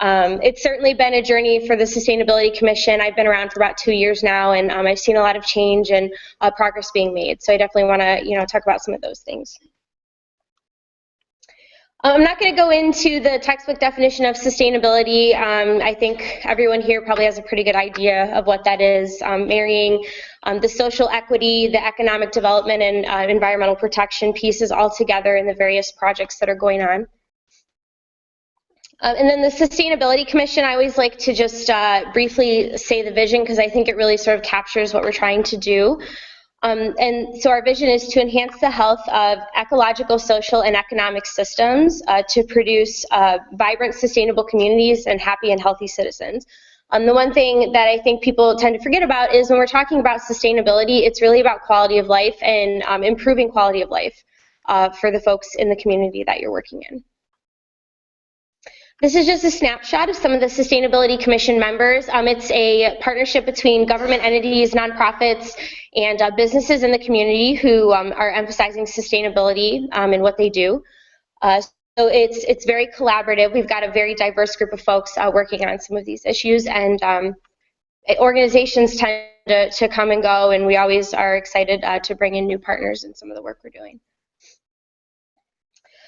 it's certainly been a journey for the Sustainability Commission. I've been around for about 2 years now, and I've seen a lot of change and progress being made. So I definitely want to, talk about some of those things. I'm not going to go into the textbook definition of sustainability. I think everyone here probably has a pretty good idea of what that is, marrying the social equity, the economic development, and environmental protection pieces all together in the various projects that are going on. And then the Sustainability Commission, I always like to just briefly say the vision because I think it really sort of captures what we're trying to do. And so our vision is to enhance the health of ecological, social, and economic systems to produce vibrant, sustainable communities and happy and healthy citizens. The one thing that I think people tend to forget about is when we're talking about sustainability, it's really about quality of life and improving quality of life for the folks in the community that you're working in. This is just a snapshot of some of the Sustainability Commission members. It's a partnership between government entities, nonprofits, and businesses in the community who are emphasizing sustainability in what they do. So it's very collaborative. We've got a very diverse group of folks working on some of these issues, and organizations tend to come and go, and we always are excited to bring in new partners in some of the work we're doing.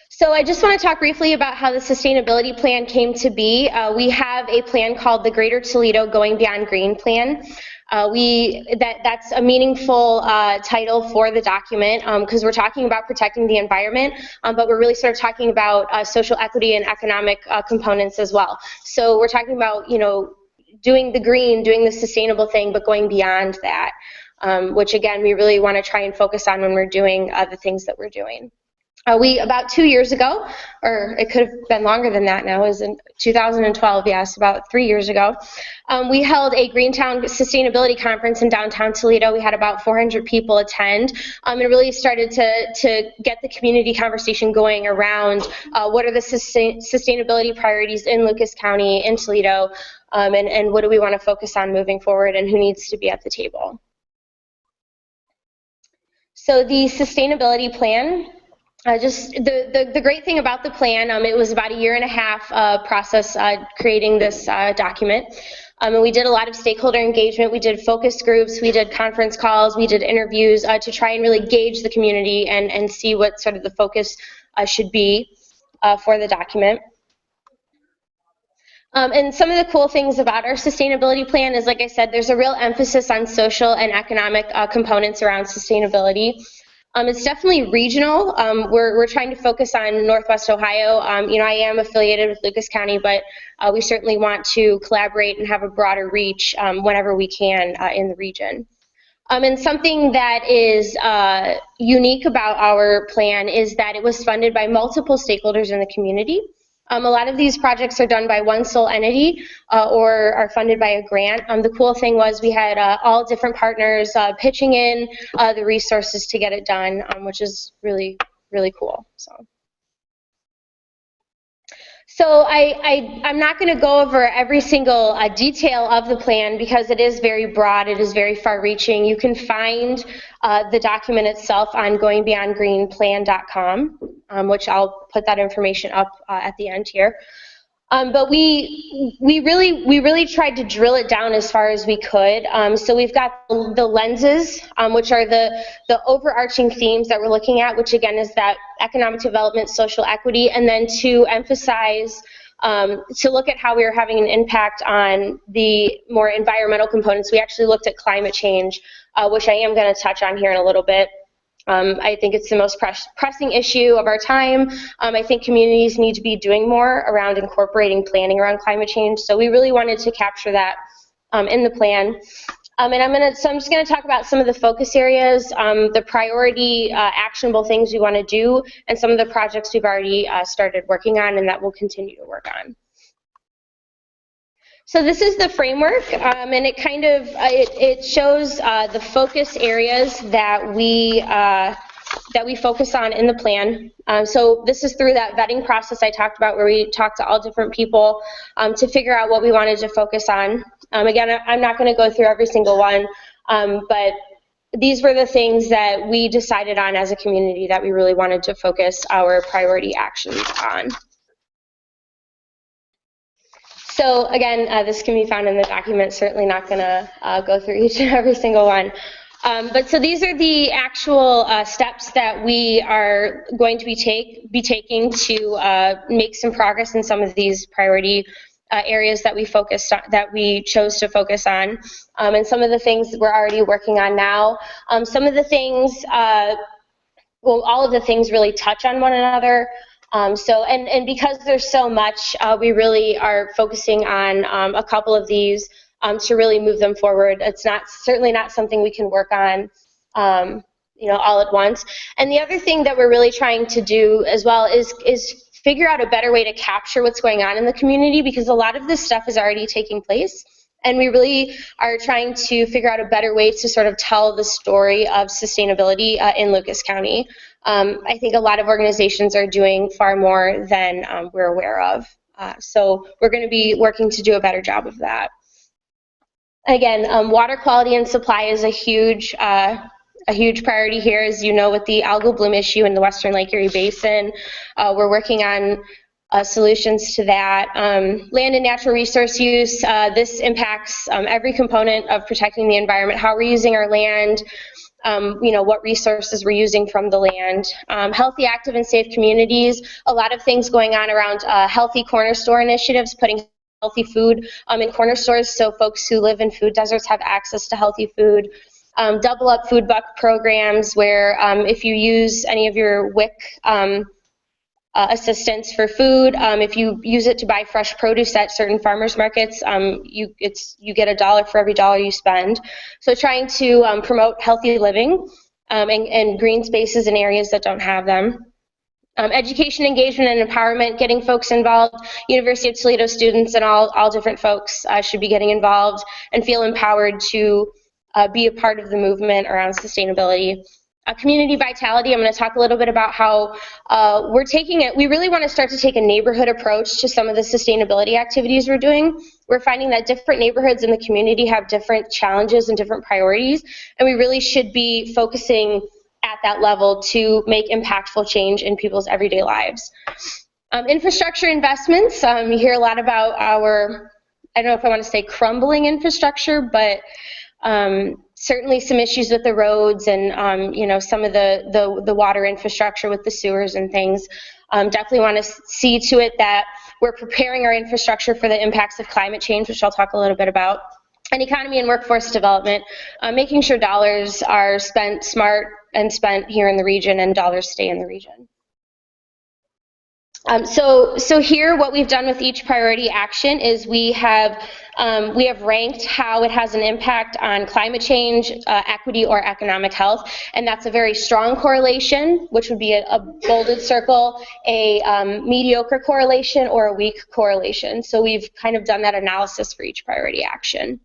So I just want to talk briefly about how the Sustainability Plan came to be. We have a plan called the Greater Toledo Going Beyond Green Plan. That's a meaningful title for the document because we're talking about protecting the environment, but we're really sort of talking about social equity and economic components as well. So we're talking about, doing the green, doing the sustainable thing, but going beyond that, which again, we really want to try and focus on when we're doing the things that we're doing. About 2 years ago, or it could have been longer than that now, it was in 2012, yes, about 3 years ago, we held a Greentown Sustainability Conference in downtown Toledo. We had about 400 people attend, and really started to get the community conversation going around what are the sustainability priorities in Lucas County, in Toledo, and what do we want to focus on moving forward, and who needs to be at the table. So the sustainability plan, just the great thing about the plan, it was about 1.5 year process creating this document. And we did a lot of stakeholder engagement. We did focus groups, we did conference calls, we did interviews to try and really gauge the community and see what sort of the focus should be for the document. And some of the cool things about our sustainability plan is, like I said, there's a real emphasis on social and economic components around sustainability. It's definitely regional. We're trying to focus on Northwest Ohio. You know, I am affiliated with Lucas County, but we certainly want to collaborate and have a broader reach whenever we can in the region. And something that is unique about our plan is that it was funded by multiple stakeholders in the community. A lot of these projects are done by one sole entity or are funded by a grant. The cool thing was we had all different partners pitching in the resources to get it done, which is really, really cool. So I'm not going to go over every single detail of the plan because it is very broad, it is very far-reaching. You can find the document itself on goingbeyondgreeneplan.com, which I'll put that information up at the end here. But we really tried to drill it down as far as we could. So we've got the lenses, which are the overarching themes that we're looking at, which again is that economic development, social equity, and then to emphasize, to look at how we are having an impact on the more environmental components. We actually looked at climate change, which I am going to touch on here in a little bit. I think it's the most pressing issue of our time. I think communities need to be doing more around incorporating planning around climate change. So we really wanted to capture that in the plan. And so I'm just going to talk about some of the focus areas, the priority actionable things we want to do, and some of the projects we've already started working on and that we'll continue to work on. So this is the framework, and it kind of it shows the focus areas that we focus on in the plan. So this is through that vetting process I talked about, where we talked to all different people to figure out what we wanted to focus on. Again, I'm not going to go through every single one, but these were the things that we decided on as a community that we really wanted to focus our priority actions on. So again, this can be found in the document, certainly not going to go through each and every single one. But so these are the actual steps that we are going to be taking to make some progress in some of these priority areas that we focused on, that we chose to focus on, and some of the things that we're already working on now. Some of the things, well, all of the things really touch on one another. And because there's so much, we really are focusing on a couple of these to really move them forward. It's certainly not something we can work on, you know, all at once. And the other thing that we're really trying to do as well is figure out a better way to capture what's going on in the community, because a lot of this stuff is already taking place. And we really are trying to figure out a better way to sort of tell the story of sustainability in Lucas County. I think a lot of organizations are doing far more than we're aware of. So we're going to be working to do a better job of that. Again, water quality and supply is a huge priority here, as you know, with the algal bloom issue in the Western Lake Erie Basin. We're working on solutions to that. Land and natural resource use, this impacts every component of protecting the environment, how we're using our land, you know, what resources we're using from the land. Healthy, active, and safe communities, a lot of things going on around healthy corner store initiatives, putting healthy food in corner stores so folks who live in food deserts have access to healthy food. Double up food buck programs where if you use any of your WIC assistance for food, if you use it to buy fresh produce at certain farmers markets, you get $1 for every dollar you spend. So trying to promote healthy living and green spaces in areas that don't have them. Education, engagement, and empowerment, getting folks involved. University of Toledo students and all different folks should be getting involved and feel empowered to be a part of the movement around sustainability. Community vitality, I'm going to talk a little bit about how we're taking it. We really want to start to take a neighborhood approach to some of the sustainability activities we're doing. We're finding that different neighborhoods in the community have different challenges and different priorities, and we really should be focusing at that level to make impactful change in people's everyday lives. Infrastructure investments, you hear a lot about our, I don't know if I want to say crumbling infrastructure, but certainly some issues with the roads and you know, some of the water infrastructure with the sewers and things. Definitely want to see to it that we're preparing our infrastructure for the impacts of climate change, which I'll talk a little bit about. and economy and workforce development, making sure dollars are spent smart and spent here in the region and dollars stay in the region. So here, what we've done with each priority action is we have ranked how it has an impact on climate change, equity, or economic health, and that's a very strong correlation, which would be a bolded circle, a mediocre correlation, or a weak correlation. So we've kind of done that analysis for each priority action.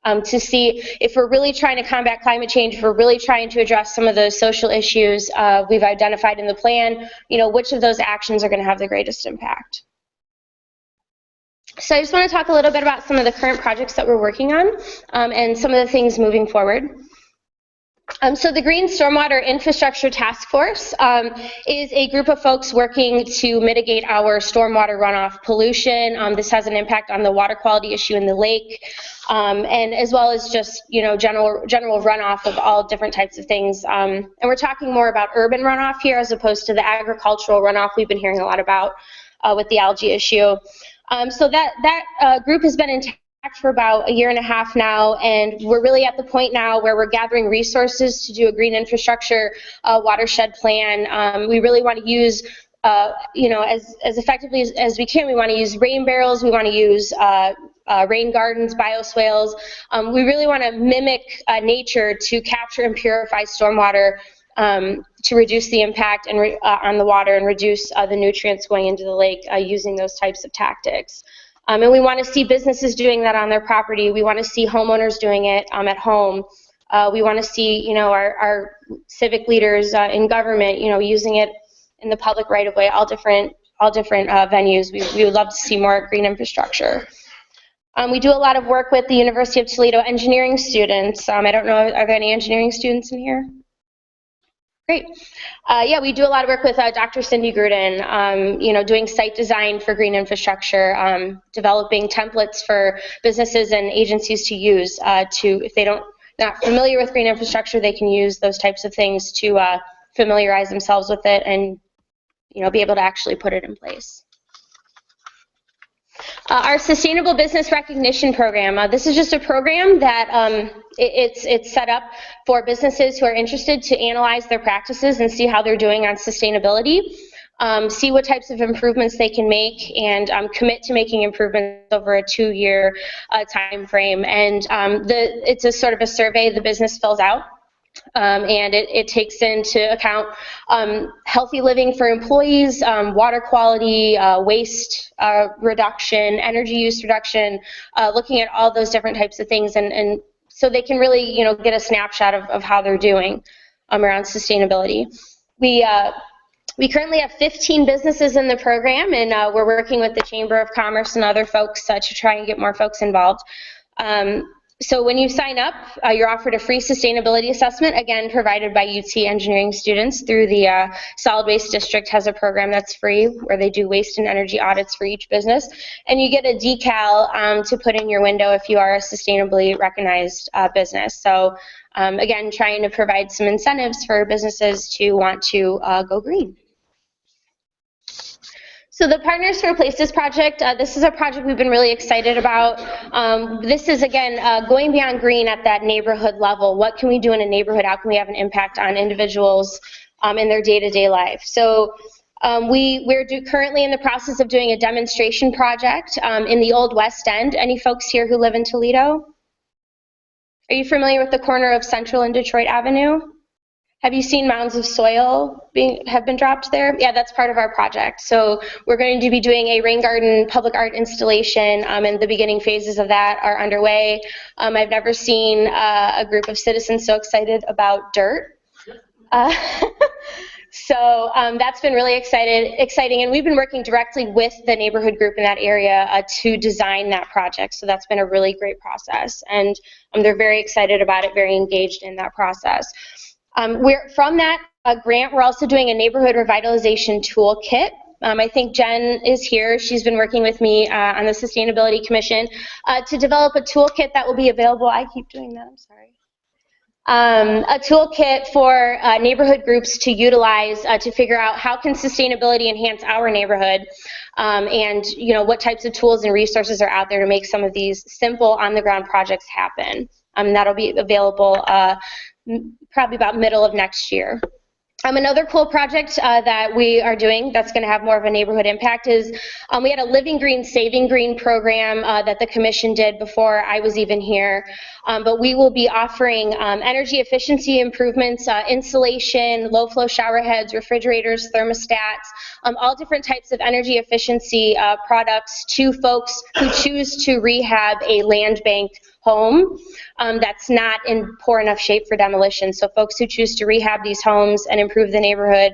To see if we're really trying to combat climate change, if we're really trying to address some of those social issues we've identified in the plan, which of those actions are going to have the greatest impact. So I just want to talk a little bit about some of the current projects that we're working on and some of the things moving forward. So the Greene Stormwater Infrastructure Task Force is a group of folks working to mitigate our stormwater runoff pollution. This has an impact on the water quality issue in the lake, and as well as just general runoff of all different types of things. And we're talking more about urban runoff here as opposed to the agricultural runoff we've been hearing a lot about with the algae issue. So that group has been intact for about a year and a half now, and we're really at the point now where we're gathering resources to do a green infrastructure watershed plan. We really want to use, as effectively as we can. We want to use rain barrels. We want to use rain gardens, bioswales. We really want to mimic nature to capture and purify stormwater to reduce the impact on the water and reduce the nutrients going into the lake using those types of tactics. And we want to see businesses doing that on their property. We want to see homeowners doing it at home. We want to see, our civic leaders in government, using it in the public right of way, all different venues. We would love to see more green infrastructure. We do a lot of work with the University of Toledo engineering students. I don't know, are there any engineering students in here? Great. Yeah, we do a lot of work with Dr. Cindy Gruden, doing site design for green infrastructure, developing templates for businesses and agencies to use if they not familiar with green infrastructure, they can use those types of things to familiarize themselves with it and, be able to actually put it in place. Our Sustainable Business Recognition Program. This is just a program that it's set up for businesses who are interested to analyze their practices and see how they're doing on sustainability, see what types of improvements they can make, and commit to making improvements over a 2-year time frame. And it's a sort of a survey the business fills out. And it takes into account healthy living for employees, water quality, waste reduction, energy use reduction, looking at all those different types of things, and so they can really get a snapshot of how they're doing around sustainability. We currently have 15 businesses in the program, and we're working with the Chamber of Commerce and other folks to try and get more folks involved. So when you sign up, you're offered a free sustainability assessment, again, provided by UT engineering students through the Solid Waste District has a program that's free where they do waste and energy audits for each business. And you get a decal to put in your window if you are a sustainably recognized business. So again, trying to provide some incentives for businesses to want to go green. So the Partners for Places project, this is a project we've been really excited about. This is, again, going beyond green at that neighborhood level. What can we do in a neighborhood? How can we have an impact on individuals in their day-to-day life? So we're currently in the process of doing a demonstration project in the Old West End. Any folks here who live in Toledo? Are you familiar with the corner of Central and Detroit Avenue? Have you seen mounds of soil have been dropped there? Yeah, that's part of our project. So we're going to be doing a rain garden public art installation, and the beginning phases of that are underway. I've never seen a group of citizens so excited about dirt. So that's been really exciting, and we've been working directly with the neighborhood group in that area to design that project. So that's been a really great process, and they're very excited about it, very engaged in that process. From that grant, we're also doing a neighborhood revitalization toolkit. I think Jen is here. She's been working with me on the Sustainability Commission to develop a toolkit that will be available. I keep doing that, I'm sorry. a toolkit for neighborhood groups to utilize to figure out how can sustainability enhance our neighborhood, and what types of tools and resources are out there to make some of these simple on-the-ground projects happen. That'll be available probably about middle of next year. Another cool project that we are doing that's going to have more of a neighborhood impact is we had a Living Green, Saving Green program that the commission did before I was even here. But we will be offering energy efficiency improvements, insulation, low flow shower heads, refrigerators, thermostats, all different types of energy efficiency products to folks who choose to rehab a land banked home that's not in poor enough shape for demolition. So folks who choose to rehab these homes and improve the neighborhood,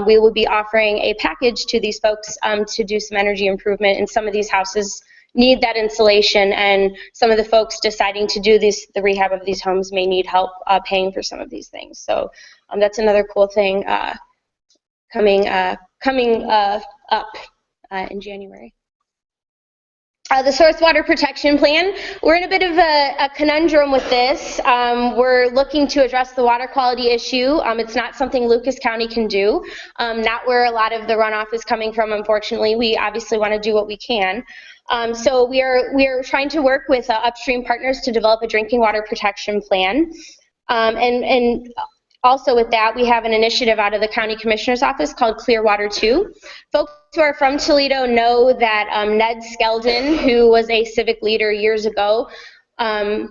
we will be offering a package to these folks to do some energy improvement. And some of these houses need that insulation, and some of the folks deciding to do the rehab of these homes may need help paying for some of these things. So that's another cool thing coming up in January. The source water protection plan, we're in a bit of a conundrum with this. We're looking to address the water quality issue. It's not something Lucas County can do, not where a lot of the runoff is coming from, unfortunately. We obviously want to do what we can. So we are trying to work with upstream partners to develop a drinking water protection plan. And also with that, we have an initiative out of the County Commissioner's Office called Clear Water 2. Folks who are from Toledo know that Ned Skeldon, who was a civic leader years ago, I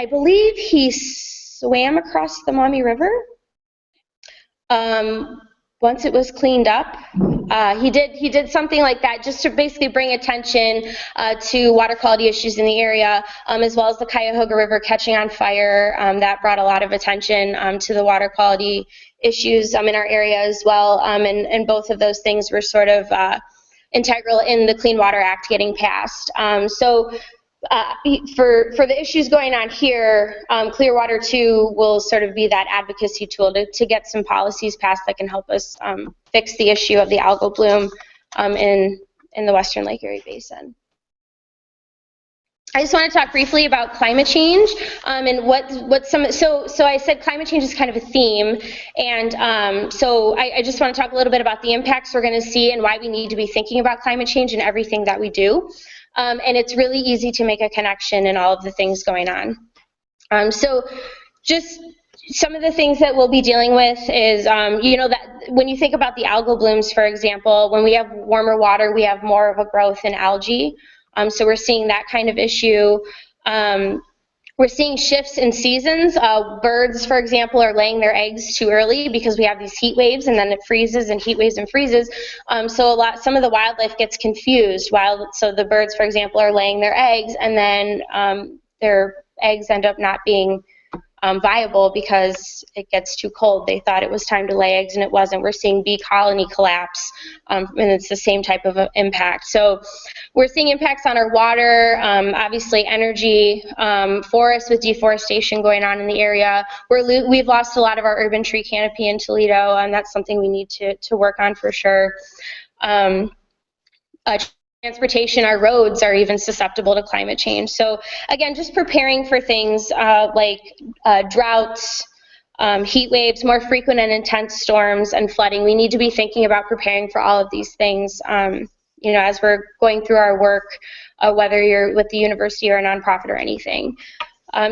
believe he swam across the Maumee River once it was cleaned up. He did something like that just to basically bring attention to water quality issues in the area, as well as the Cuyahoga River catching on fire. That brought a lot of attention to the water quality issues in our area as well. And both of those things were sort of integral in the Clean Water Act getting passed. For the issues going on here, Clearwater 2 will sort of be that advocacy tool to get some policies passed that can help us fix the issue of the algal bloom in the Western Lake Erie Basin. I just want to talk briefly about climate change and what some. So I said climate change is kind of a theme, and so I just want to talk a little bit about the impacts we're going to see and why we need to be thinking about climate change in everything that we do. And it's really easy to make a connection in all of the things going on. So just some of the things that we'll be dealing with is, that when you think about the algal blooms, for example, when we have warmer water, we have more of a growth in algae. So we're seeing that kind of issue. We're seeing shifts in seasons. Birds, for example, are laying their eggs too early because we have these heat waves, and then it freezes and heat waves and freezes. So some of the wildlife gets confused. So the birds, for example, are laying their eggs, and then their eggs end up not being viable because it gets too cold. They thought it was time to lay eggs, and it wasn't. We're seeing bee colony collapse, and it's the same type of impact. So we're seeing impacts on our water, obviously energy, forests with deforestation going on in the area. We've lost a lot of our urban tree canopy in Toledo, and that's something we need to work on for sure. Transportation, our roads are even susceptible to climate change. So again, just preparing for things like droughts, heat waves, more frequent and intense storms, and flooding. We need to be thinking about preparing for all of these things, as we're going through our work, whether you're with the university or a nonprofit or anything.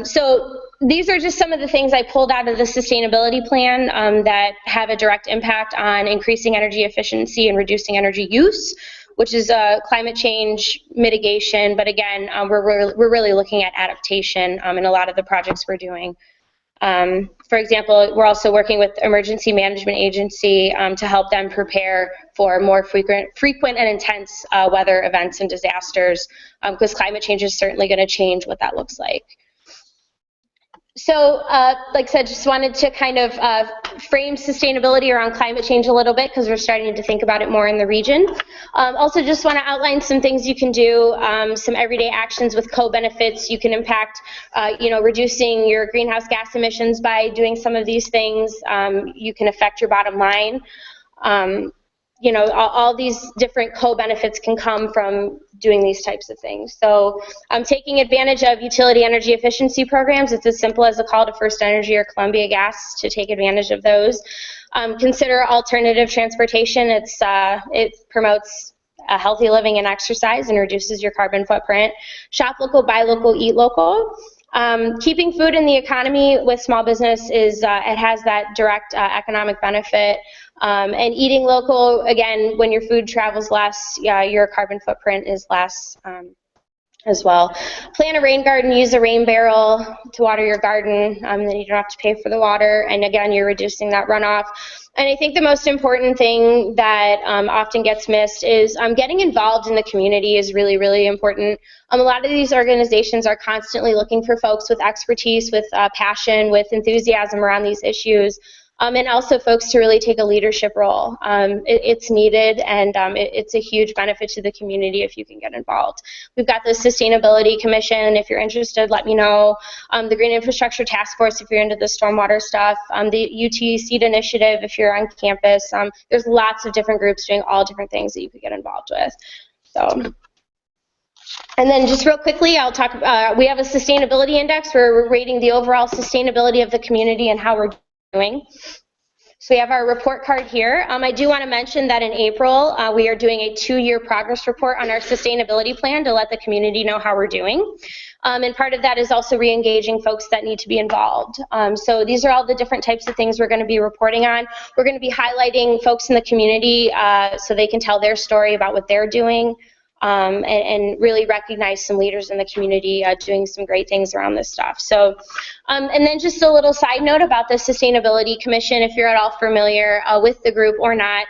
So these are just some of the things I pulled out of the sustainability plan that have a direct impact on increasing energy efficiency and reducing energy use, which is climate change mitigation. But again, we're really looking at adaptation in a lot of the projects we're doing. For example, we're also working with Emergency Management Agency to help them prepare for more frequent and intense weather events and disasters, because climate change is certainly going to change what that looks like. So, like I said, just wanted to kind of frame sustainability around climate change a little bit, because we're starting to think about it more in the region. Also, just want to outline some things you can do, some everyday actions with co-benefits. You can impact, reducing your greenhouse gas emissions by doing some of these things. You can affect your bottom line. all these different co-benefits can come from doing these types of things. So taking advantage of utility energy efficiency programs, it's as simple as a call to First Energy or Columbia Gas to take advantage of those. Consider alternative transportation. It promotes healthy living and exercise and reduces your carbon footprint. Shop local, buy local, eat local. Keeping food in the economy with small business it has that direct economic benefit. And eating local, again, when your food travels less, your carbon footprint is less as well. Plant a rain garden, use a rain barrel to water your garden, then you don't have to pay for the water, and again, you're reducing that runoff. And I think the most important thing that often gets missed is getting involved in the community is really, really important. A lot of these organizations are constantly looking for folks with expertise, with passion, with enthusiasm around these issues. And also folks to really take a leadership role. It's needed, and it's a huge benefit to the community if you can get involved. We've got the Sustainability Commission. If you're interested, let me know. The Green Infrastructure Task Force if you're into the stormwater stuff. The UT Seed Initiative if you're on campus. There's lots of different groups doing all different things that you could get involved with. So. And then just real quickly, I'll talk, we have a sustainability index where we're rating the overall sustainability of the community and how we're doing. So we have our report card here. I do want to mention that in April, we are doing a 2-year progress report on our sustainability plan to let the community know how we're doing. And part of that is also re-engaging folks that need to be involved. So these are all the different types of things we're going to be reporting on. We're going to be highlighting folks in the community so they can tell their story about what they're doing. And really recognize some leaders in the community doing some great things around this stuff. So, and then just a little side note about the Sustainability Commission, if you're at all familiar with the group or not.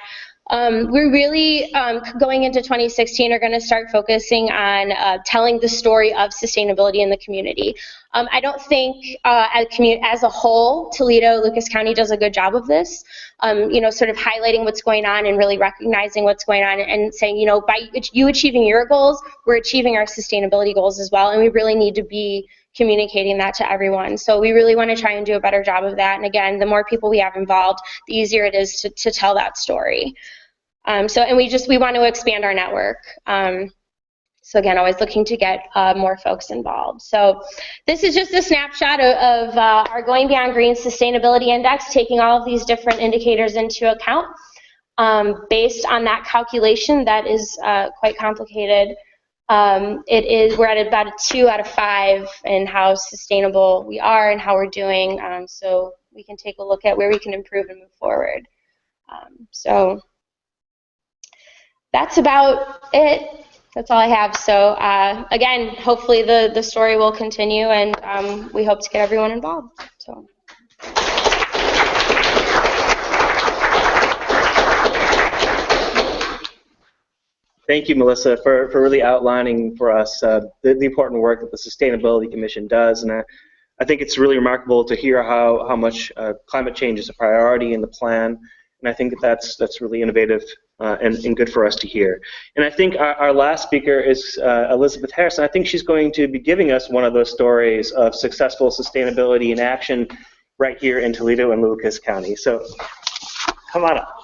We're really, going into 2016, are going to start focusing on telling the story of sustainability in the community. I don't think as a whole, Toledo, Lucas County does a good job of this, sort of highlighting what's going on and really recognizing what's going on and saying, by you achieving your goals, we're achieving our sustainability goals as well, and we really need to be communicating that to everyone. So we really want to try and do a better job of that. And again, the more people we have involved, the easier it is to tell that story. And we want to expand our network. So again, always looking to get more folks involved. So this is just a snapshot of our Going Beyond Green Sustainability Index, taking all of these different indicators into account. Based on that calculation, that is quite complicated. We're at about a 2 out of 5 in how sustainable we are and how we're doing. So we can take a look at where we can improve and move forward. So that's about it. That's all I have. So again, hopefully the story will continue, and we hope to get everyone involved. So. Thank you, Melissa, for really outlining for us the important work that the Sustainability Commission does. And I think it's really remarkable to hear how much climate change is a priority in the plan. And I think that's really innovative and good for us to hear. And I think our last speaker is Elizabeth Harrison. I think she's going to be giving us one of those stories of successful sustainability in action right here in Toledo and Lucas County. So come on up.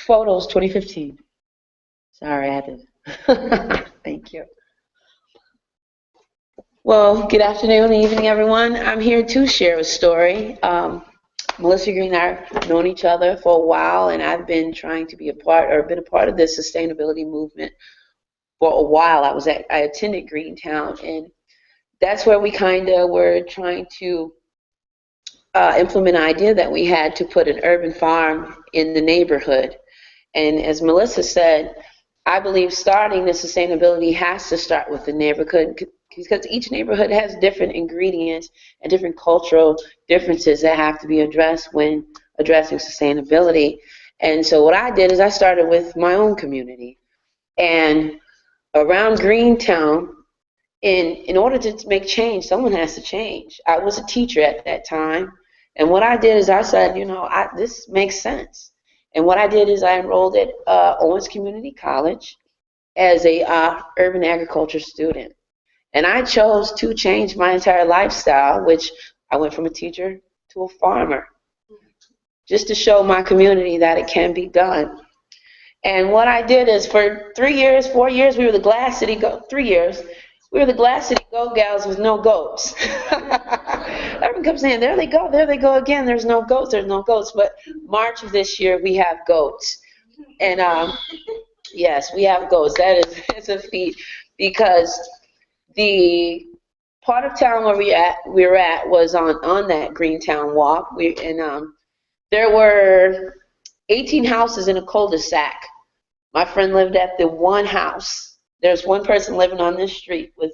Photos 2015. Sorry, I had to. Thank you. Well, good afternoon and evening, everyone. I'm here to share a story. Melissa Greene and I have known each other for a while, and I've been trying to be a part of this sustainability movement for a while. I attended Greentown, and that's where we kind of were trying to implement an idea that we had to put an urban farm in the neighborhood. And as Melissa said, I believe starting the sustainability has to start with the neighborhood, because each neighborhood has different ingredients and different cultural differences that have to be addressed when addressing sustainability. And so what I did is I started with my own community. And around Greentown, in order to make change, someone has to change. I was a teacher at that time. And what I did is I said, this makes sense. And what I did is I enrolled at Owens Community College as a urban agriculture student. And I chose to change my entire lifestyle, which I went from a teacher to a farmer. just to show my community that it can be done. And what I did is for 3 years, 4 years, we were the Glass City 3 years. We were the Glass City Go Gals with no goats. Everyone kept saying, there they go again. There's no goats, there's no goats. But March of this year, we have goats. And yes, we have goats. That is it's a feat because the part of town where we were at was on that Greentown walk. There were 18 houses in a cul-de-sac. My friend lived at the one house. There's one person living on this street with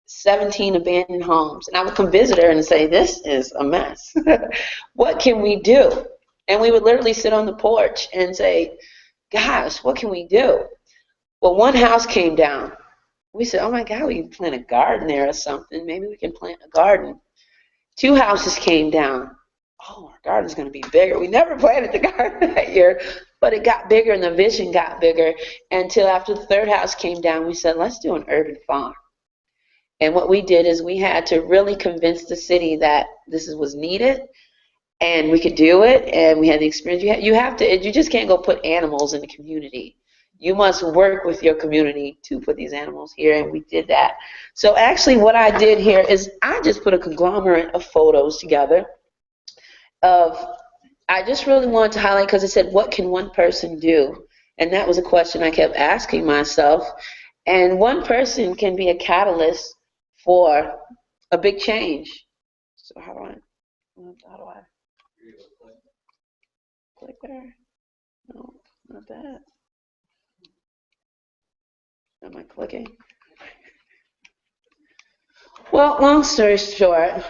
17 abandoned homes. And I would come visit her and say, this is a mess. What can we do? And we would literally sit on the porch and say, gosh, what can we do? Well, one house came down. We said, oh my God, we can plant a garden there or something. Maybe we can plant a garden. 2 houses came down. Oh, our garden's going to be bigger. We never planted the garden that year, but it got bigger and the vision got bigger until after the 3rd house came down, we said, let's do an urban farm. And what we did is we had to really convince the city that this was needed and we could do it, and we had the experience. You just can't go put animals in the community. You must work with your community to put these animals here, and we did that. So actually what I did here is I just put a conglomerate of photos together I just really wanted to highlight because it said, what can one person do? And that was a question I kept asking myself. And one person can be a catalyst for a big change. So how do I click there? No, not that. Am I clicking? Well, long story short,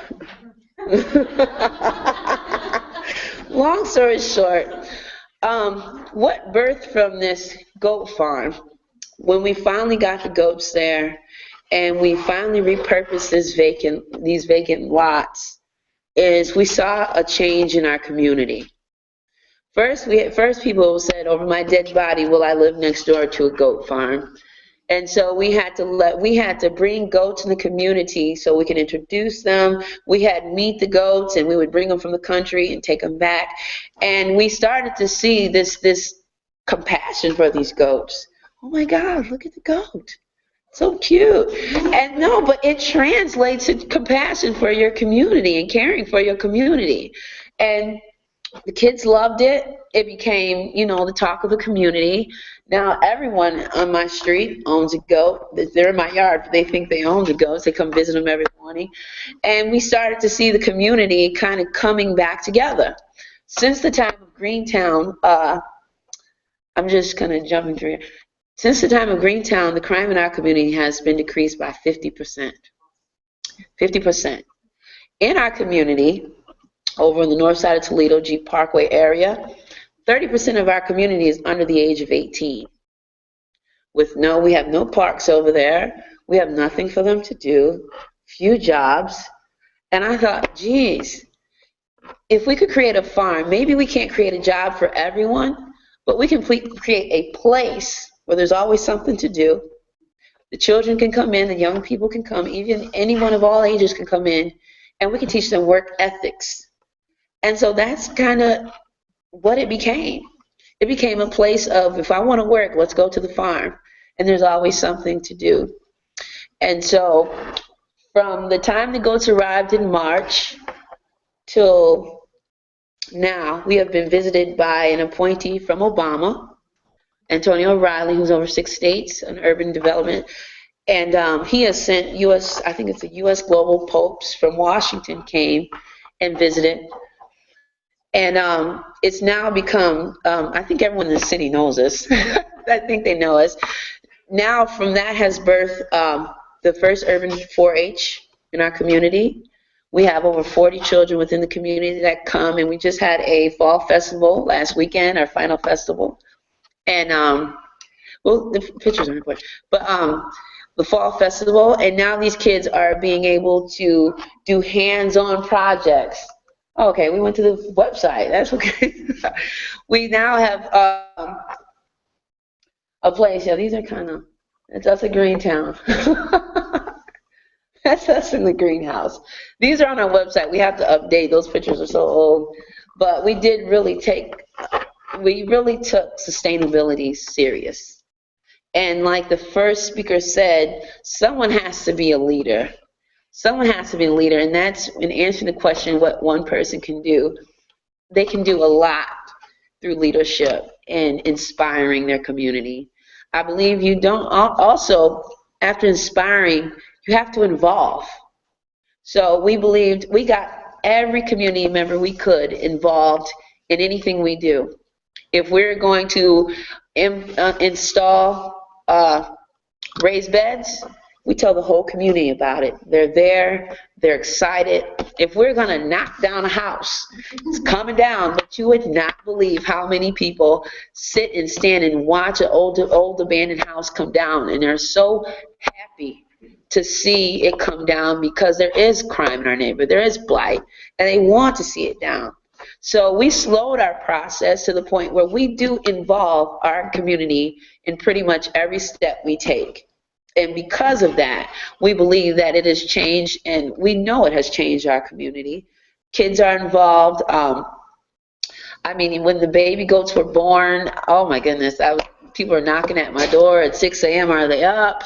what birthed from this goat farm, when we finally got the goats there and we finally repurposed these vacant lots, is we saw a change in our community. First people said, over my dead body will I live next door to a goat farm. And so we had to bring goats in the community so we could introduce them. We had meet the goats, and we would bring them from the country and take them back. And we started to see this compassion for these goats. Oh my God, look at the goat. So cute. And no, but it translates to compassion for your community and caring for your community. And the kids loved it. It became, the talk of the community. Now everyone on my street owns a goat. They're in my yard, but they think they own the goats. They come visit them every morning. And we started to see the community kind of coming back together. Since the time of Greentown, I'm just kind of jumping through here. Since the time of Greentown, the crime in our community has been decreased by 50%. 50%. In our community, over on the north side of Toledo, Jeep Parkway area, 30% of our community is under the age of 18. We have no parks over there. We have nothing for them to do, few jobs. And I thought, geez, if we could create a farm, maybe we can't create a job for everyone, but we can create a place where there's always something to do. The children can come in, the young people can come, even anyone of all ages can come in, and we can teach them work ethics. And so that's kind of what it became. It became a place of, if I want to work, let's go to the farm. And there's always something to do. And so from the time the goats arrived in March till now, we have been visited by an appointee from Obama, Antonio O'Reilly, who's over 6 states on urban development. And he has sent I think it's the U.S. Global Popes from Washington came and visited. And it's now become, I think everyone in the city knows us. I think they know us. Now from that has birthed the first urban 4-H in our community. We have over 40 children within the community that come, and we just had a fall festival last weekend, our final festival. And, well, the pictures aren't important, but the fall festival, and now these kids are being able to do hands-on projects. Okay, we went to the website. That's okay. We now have a place. Yeah, these are kind of, that's us at Greentown. That's us in the greenhouse. These are on our website. We have to update. Those pictures are so old. but we really took sustainability serious. And like the first speaker said, someone has to be a leader. Someone has to be a leader, and that's in answering the question what one person can do. They can do a lot through leadership and inspiring their community. I believe you don't also, after inspiring, you have to involve. So we believed we got every community member we could involved in anything we do. If we're going to install raised beds, we tell the whole community about it. They're there, they're excited. If we're gonna knock down a house, it's coming down, but you would not believe how many people sit and stand and watch an old abandoned house come down, and they're so happy to see it come down because there is crime in our neighborhood, there is blight, and they want to see it down. So we slowed our process to the point where we do involve our community in pretty much every step we take. And because of that, we believe that it has changed, and we know it has changed our community. Kids are involved. I mean, when the baby goats were born, oh my goodness, people are knocking at my door at 6 a.m. Are they up?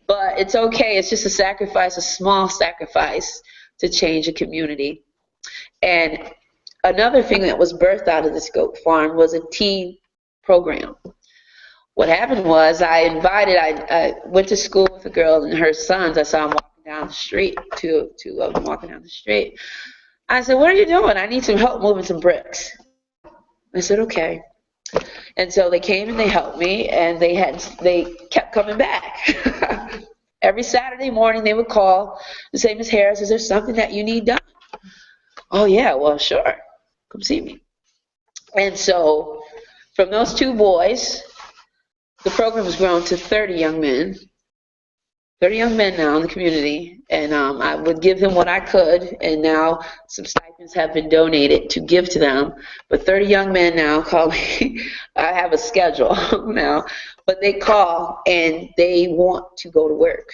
But it's okay. It's just a sacrifice, a small sacrifice to change a community. And another thing that was birthed out of this goat farm was a teen program. What happened was I went to school with a girl and her sons. I saw them walking down the street, two of them walking down the street. I said, what are you doing? I need some help moving some bricks. I said, okay. And so they came and they helped me, and they kept coming back. Every Saturday morning they would call and say, Ms. Harris, is there something that you need done? Oh yeah, well sure, come see me. And so from those two boys, the program has grown to 30 young men. 30 young men now in the community, and I would give them what I could, and now some stipends have been donated to give to them. But 30 young men now call me. I have a schedule now, but they call and they want to go to work.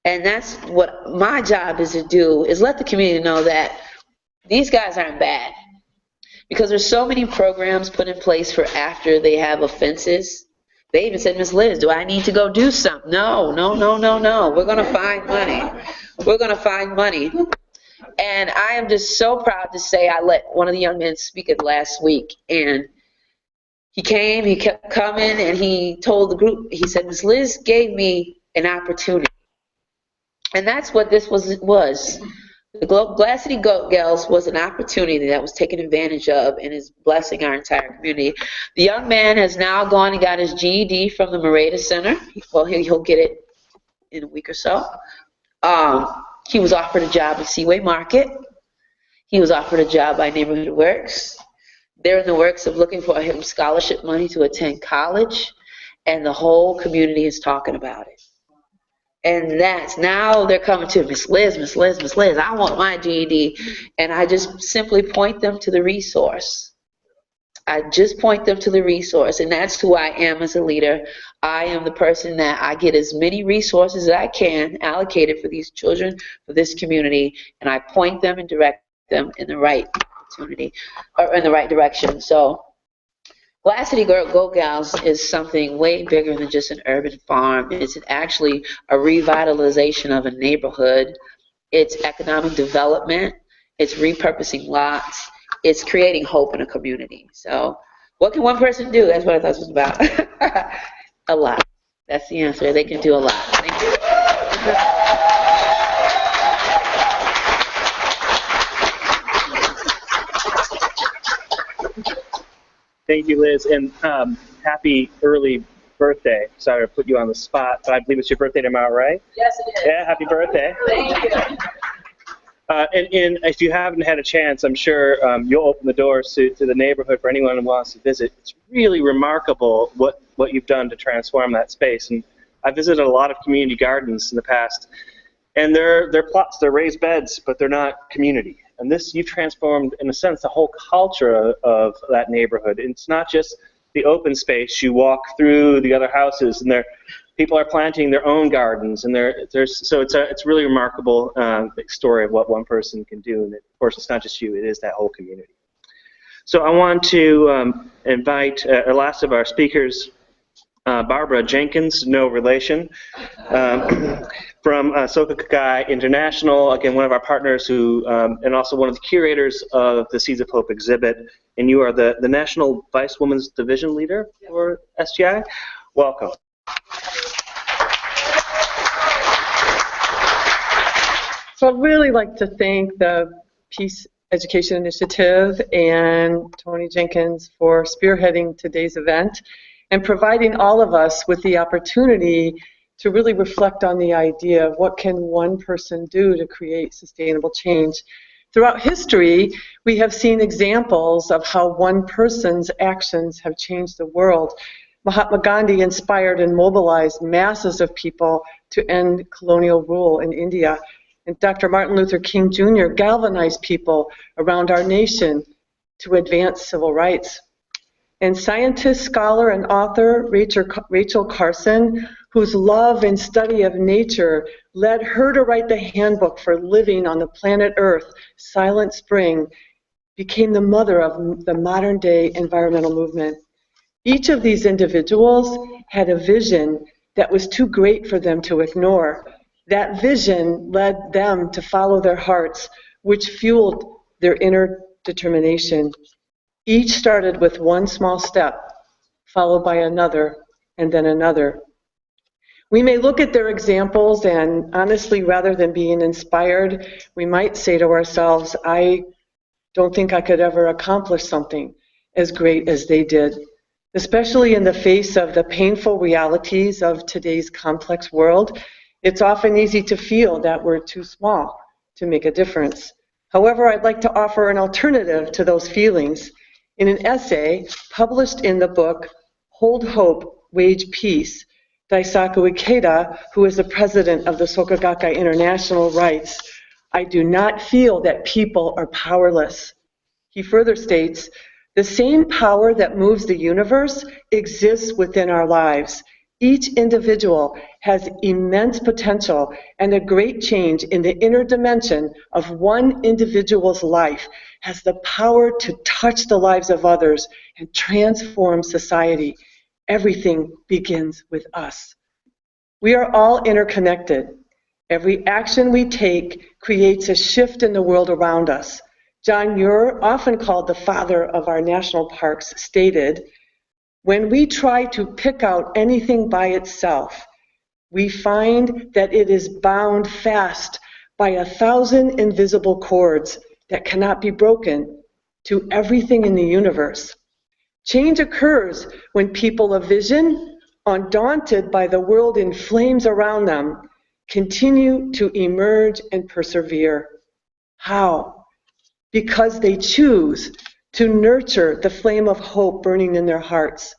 And that's what my job is to do, is let the community know that these guys aren't bad. Because there's so many programs put in place for after they have offenses. They even said, Ms. Liz, do I need to go do something? No. We're going to find money. We're going to find money. And I am just so proud to say I let one of the young men speak it last week. And he came, he kept coming, and he told the group, he said, Ms. Liz gave me an opportunity. And that's what this was. The Glassity Goat Girls was an opportunity that was taken advantage of and is blessing our entire community. The young man has now gone and got his GED from the Moreta Center. Well, he'll get it in a week or so. He was offered a job at Seaway Market. He was offered a job by Neighborhood Works. They're in the works of looking for him scholarship money to attend college, and the whole community is talking about it. And that's, now they're coming to Miss Liz, I want my GED. And I just simply point them to the resource. I just point them to the resource, and that's who I am as a leader. I am the person that I get as many resources as I can allocated for these children, for this community, and I point them and direct them in the right opportunity, or in the right direction. So Glassity Goat Gals is something way bigger than just an urban farm. It's actually a revitalization of a neighborhood. It's economic development. It's repurposing lots. It's creating hope in a community. So what can one person do? That's what I thought this was about. A lot. That's the answer. They can do a lot. Thank you. Thank you, Liz, and happy early birthday. Sorry to put you on the spot, but I believe it's your birthday tomorrow, right? Yes, it is. Yeah, happy birthday. Thank you. And if you haven't had a chance, I'm sure you'll open the doors to the neighborhood for anyone who wants to visit. It's really remarkable what you've done to transform that space. And I visited a lot of community gardens in the past, and they're plots, they're raised beds, but they're not community. And this, you've transformed, in a sense, the whole culture of that neighborhood. It's not just the open space. You walk through the other houses, and people are planting their own gardens, and so it's really remarkable story of what one person can do. And of course, it's not just you; it is that whole community. So I want to invite the last of our speakers, Barbara Jenkins, no relation, from Soka Gakkai International, again, one of our partners who, and also one of the curators of the Seeds of Hope exhibit. And you are the National Vice Women's Division Leader for SGI. Welcome. So I'd really like to thank the Peace Education Initiative and Tony Jenkins for spearheading today's event and providing all of us with the opportunity to really reflect on the idea of what can one person do to create sustainable change. Throughout history, we have seen examples of how one person's actions have changed the world. Mahatma Gandhi inspired and mobilized masses of people to end colonial rule in India. And Dr. Martin Luther King Jr. galvanized people around our nation to advance civil rights. And scientist, scholar, and author Rachel Carson, whose love and study of nature led her to write the handbook for living on the planet Earth, Silent Spring, became the mother of the modern-day environmental movement. Each of these individuals had a vision that was too great for them to ignore. That vision led them to follow their hearts, which fueled their inner determination. Each started with one small step, followed by another, and then another. We may look at their examples and honestly, rather than being inspired, we might say to ourselves, I don't think I could ever accomplish something as great as they did, especially in the face of the painful realities of today's complex world. It's often easy to feel that we're too small to make a difference. However, I'd like to offer an alternative to those feelings. In an essay published in the book, Hold Hope, Wage Peace, Daisaku Ikeda, who is the president of the Soka Gakkai International, writes, I do not feel that people are powerless. He further states, the same power that moves the universe exists within our lives. Each individual has immense potential, and a great change in the inner dimension of one individual's life has the power to touch the lives of others and transform society. Everything begins with us. We are all interconnected. Every action we take creates a shift in the world around us. John Muir, often called the father of our national parks, stated, when we try to pick out anything by itself, we find that it is bound fast by 1,000 invisible cords that cannot be broken to everything in the universe. Change occurs when people of vision, undaunted by the world in flames around them, continue to emerge and persevere. How? Because they choose to nurture the flame of hope burning in their hearts.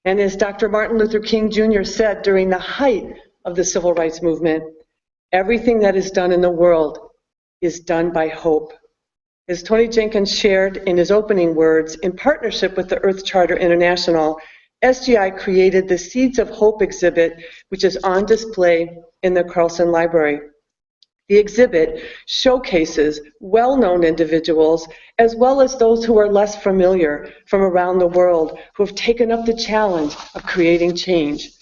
And as Dr. Martin Luther King Jr. said during the height of the civil rights movement, everything that is done in the world is done by hope. As Tony Jenkins shared in his opening words, in partnership with the Earth Charter International, SGI created the Seeds of Hope exhibit, which is on display in the Carlson Library. The exhibit showcases well-known individuals as well as those who are less familiar from around the world who have taken up the challenge of creating change.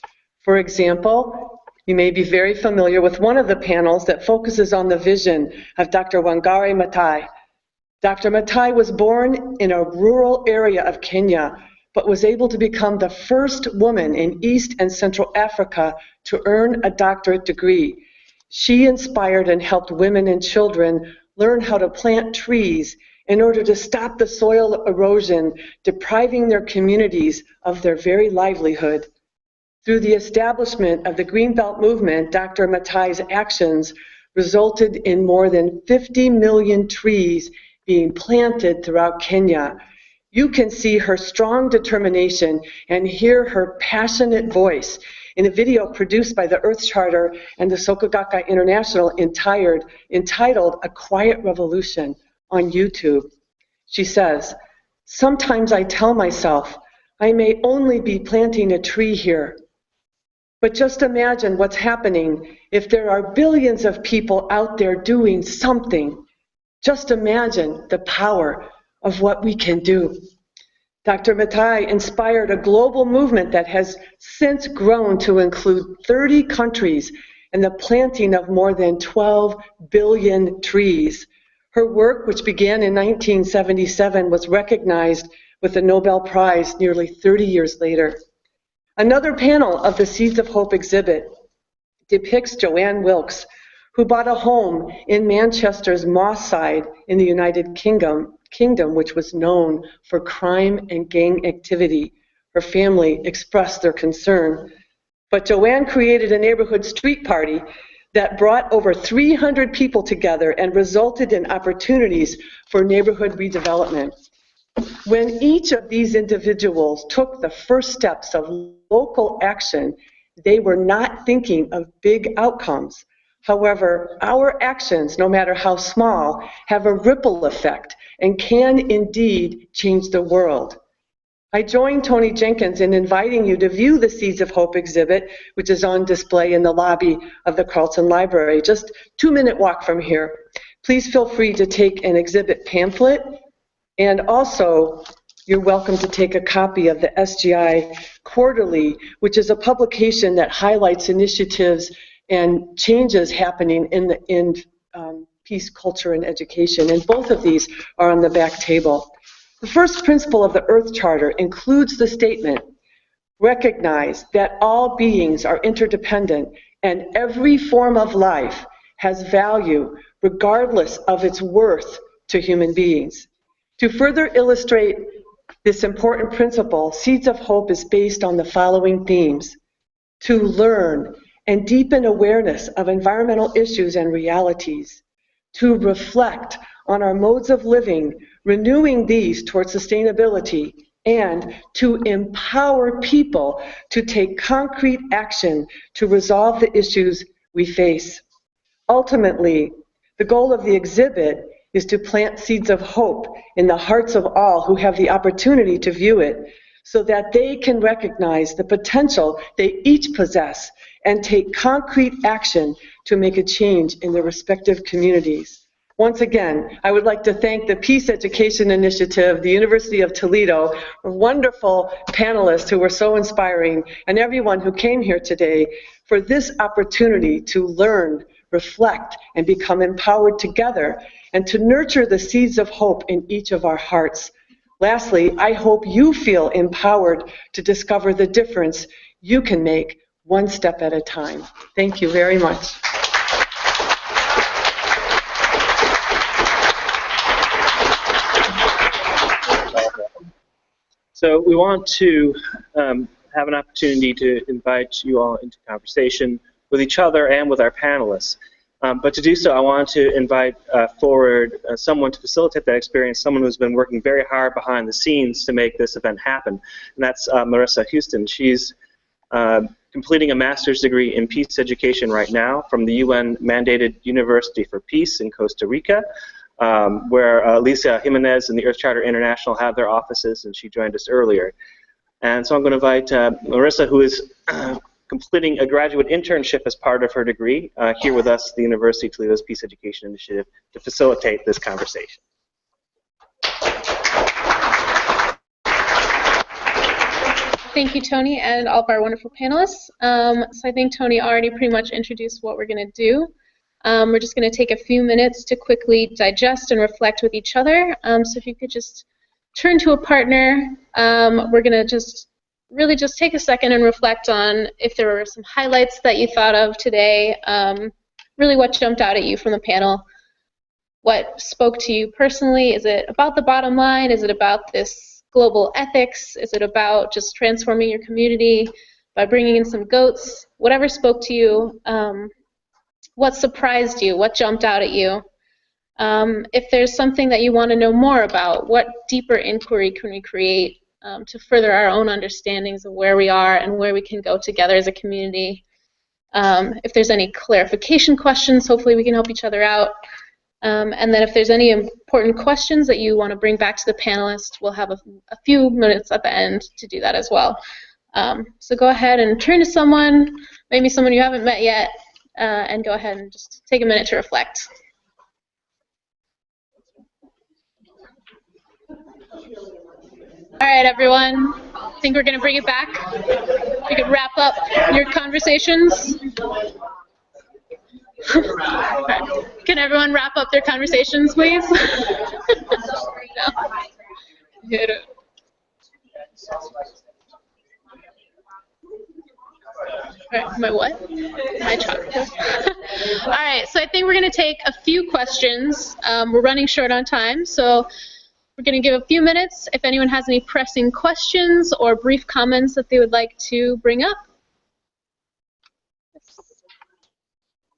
For example, you may be very familiar with one of the panels that focuses on the vision of Dr. Wangari Maathai. Dr. Maathai was born in a rural area of Kenya, but was able to become the first woman in East and Central Africa to earn a doctorate degree. She inspired and helped women and children learn how to plant trees in order to stop the soil erosion, depriving their communities of their very livelihood. Through the establishment of the Greenbelt movement, Dr. Maathai's actions resulted in more than 50 million trees being planted throughout Kenya. You can see her strong determination and hear her passionate voice in a video produced by the Earth Charter and the Soka Gakkai International entitled A Quiet Revolution on YouTube. She says, sometimes I tell myself I may only be planting a tree here, but just imagine what's happening if there are billions of people out there doing something. Just imagine the power of what we can do. Dr. Matai inspired a global movement that has since grown to include 30 countries and the planting of more than 12 billion trees. Her work, which began in 1977, was recognized with the Nobel Prize nearly 30 years later. Another panel of the Seeds of Hope exhibit depicts Joanne Wilkes, who bought a home in Manchester's Moss Side in the United Kingdom, which was known for crime and gang activity. Her family expressed their concern. But Joanne created a neighborhood street party that brought over 300 people together and resulted in opportunities for neighborhood redevelopment. When each of these individuals took the first steps of local action, they were not thinking of big outcomes. However, our actions, no matter how small, have a ripple effect and can indeed change the world. I joined Tony Jenkins in inviting you to view the Seeds of Hope exhibit, which is on display in the lobby of the Carlson Library, just 2-minute walk from here. Please feel free to take an exhibit pamphlet, and also you're welcome to take a copy of the SGI Quarterly, which is a publication that highlights initiatives and changes happening in peace, culture, and education. And both of these are on the back table. The first principle of the Earth Charter includes the statement, recognize that all beings are interdependent and every form of life has value regardless of its worth to human beings. To further illustrate this important principle, Seeds of Hope is based on the following themes: to learn and deepen awareness of environmental issues and realities, to reflect on our modes of living, renewing these towards sustainability, and to empower people to take concrete action to resolve the issues we face. Ultimately, the goal of the exhibit is to plant seeds of hope in the hearts of all who have the opportunity to view it, so that they can recognize the potential they each possess and take concrete action to make a change in their respective communities. Once again, I would like to thank the Peace Education Initiative, the University of Toledo, wonderful panelists who were so inspiring, and everyone who came here today for this opportunity to learn, reflect, and become empowered together, and to nurture the seeds of hope in each of our hearts. Lastly, I hope you feel empowered to discover the difference you can make one step at a time. Thank you very much. So we want to have an opportunity to invite you all into conversation with each other and with our panelists. But to do so, I want to invite forward someone to facilitate that experience, someone who's been working very hard behind the scenes to make this event happen, and that's Marissa Houston. She's completing a master's degree in peace education right now from the UN-mandated University for Peace in Costa Rica, where Alicia, Jimenez, and the Earth Charter International have their offices, and she joined us earlier. And so I'm going to invite Marissa, who is completing a graduate internship as part of her degree here with us at the University of Toledo's Peace Education Initiative to facilitate this conversation. Thank you, Tony, and all of our wonderful panelists. So I think Tony already pretty much introduced what we're going to do. We're just going to take a few minutes to quickly digest and reflect with each other. So if you could just turn to a partner, we're going to just really just take a second and reflect on if there were some highlights that you thought of today, really what jumped out at you from the panel, what spoke to you personally. Is it about the bottom line? Is it about this global ethics? Is it about just transforming your community by bringing in some goats? Whatever spoke to you, what surprised you? What jumped out at you? If there's something that you want to know more about, what deeper inquiry can we create to further our own understandings of where we are and where we can go together as a community? If there's any clarification questions, hopefully we can help each other out. And then if there's any important questions that you want to bring back to the panelists, we'll have a few minutes at the end to do that as well. So go ahead and turn to someone, maybe someone you haven't met yet, and go ahead and just take a minute to reflect. All right, everyone. I think we're going to bring it back. You could wrap up your conversations. Right. Can everyone wrap up their conversations, please? Hit it. Right, my what? My chalkboard. All right, so I think we're going to take a few questions. We're running short on time, so we're going to give a few minutes if anyone has any pressing questions or brief comments that they would like to bring up.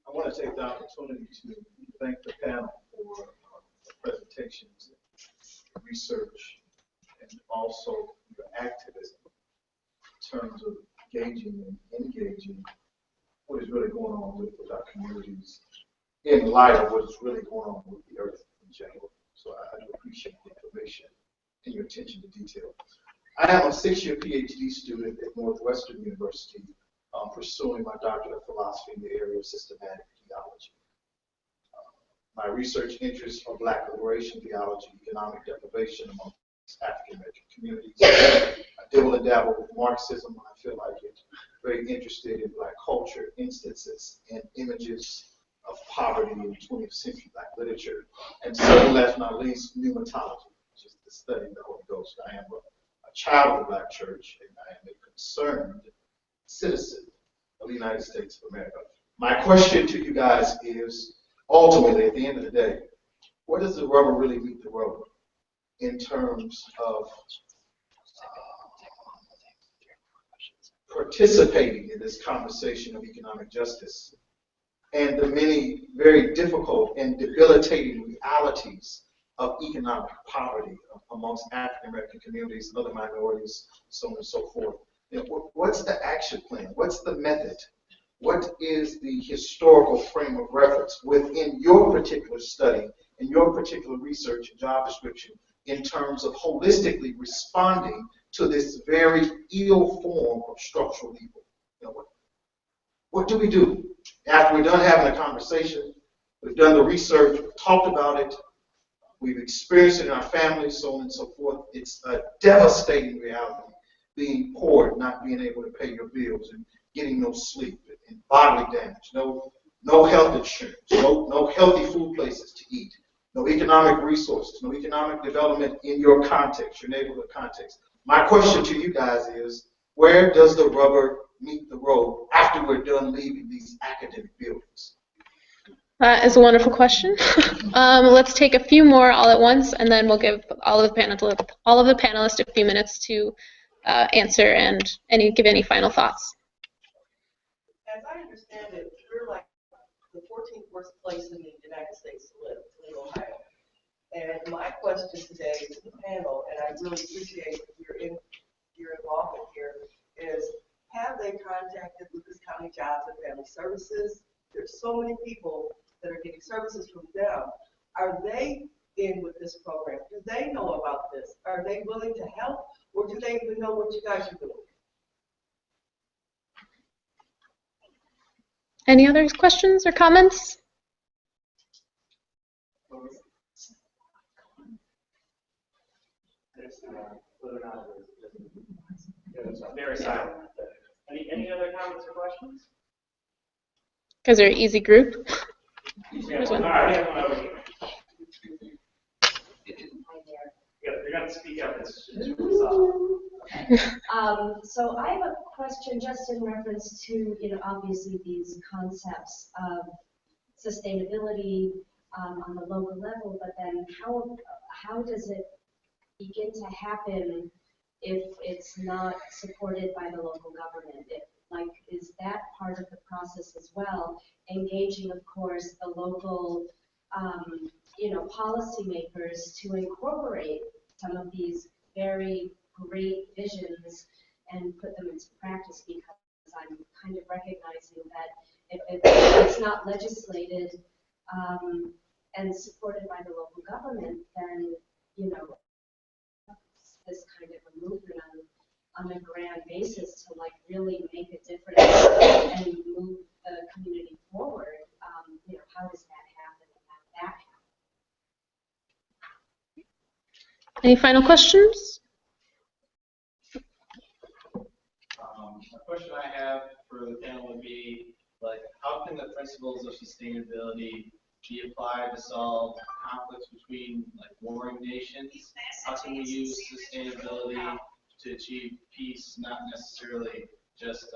I want to take the opportunity to thank the panel for the presentations, research, and also your activism in terms of engaging what is really going on with our communities in light of what is really going on with the earth in general. So I do appreciate the information and your attention to detail. I am a 6-year PhD student at Northwestern University pursuing my doctorate of philosophy in the area of systematic theology. My research interests are Black liberation theology, economic deprivation among African American communities. I dabble and dabble with Marxism. I feel like it's very interested in Black culture, instances, and images of poverty in 20th century Black literature. And so last but not least, pneumatology, which is the study of the Holy Ghost. I am a child of the Black church, and I am a concerned citizen of the United States of America. My question to you guys is, ultimately, at the end of the day, where does the rubber really meet the road in terms of participating in this conversation of economic justice and the many very difficult and debilitating realities of economic poverty amongst African American communities and other minorities, so on and so forth? You know, what's the action plan? What's the method? What is the historical frame of reference within your particular study and your particular research and job description in terms of holistically responding to this very ill form of structural evil? You know, what do we do? After we're done having a conversation, we've done the research, we've talked about it, we've experienced it in our families, so on and so forth. It's a devastating reality, being poor, not being able to pay your bills, and getting no sleep, and bodily damage, no health insurance, no healthy food places to eat, no economic resources, no economic development in your context, your neighborhood context. My question to you guys is, where does the rubber meet the road after we're done leaving these academic buildings? That is a wonderful question. Let's take a few more all at once, and then we'll give all of the panelists a few minutes to answer and give any final thoughts. As I understand it, we're like the 14th worst place in the United States to live, in Ohio. And my question today to the panel, and I really appreciate your involvement here, is have they contacted Lucas County Jobs and Family Services? There's so many people that are getting services from them. Are they in with this program? Do they know about this? Are they willing to help? Or do they even know what you guys are doing? Any other questions or comments? Very silent. Any other comments or questions? Because they're an easy group. There's one. All right, we have one over here. You're going to speak up. It's really soft. So I have a question just in reference to, obviously these concepts of sustainability on the local level, but then how does it begin to happen if it's not supported by the local government? Is that part of the process as well? Engaging, of course, the local, policymakers to incorporate some of these very great visions and put them into practice, because I'm kind of recognizing that if it's not legislated and supported by the local government, then, this kind of a movement on a grand basis to really make a difference and move the community forward. How does that happen? Any final questions? like how can the principles of sustainability be applied to solve conflicts between like warring nations? How can we use sustainability to achieve peace, not necessarily just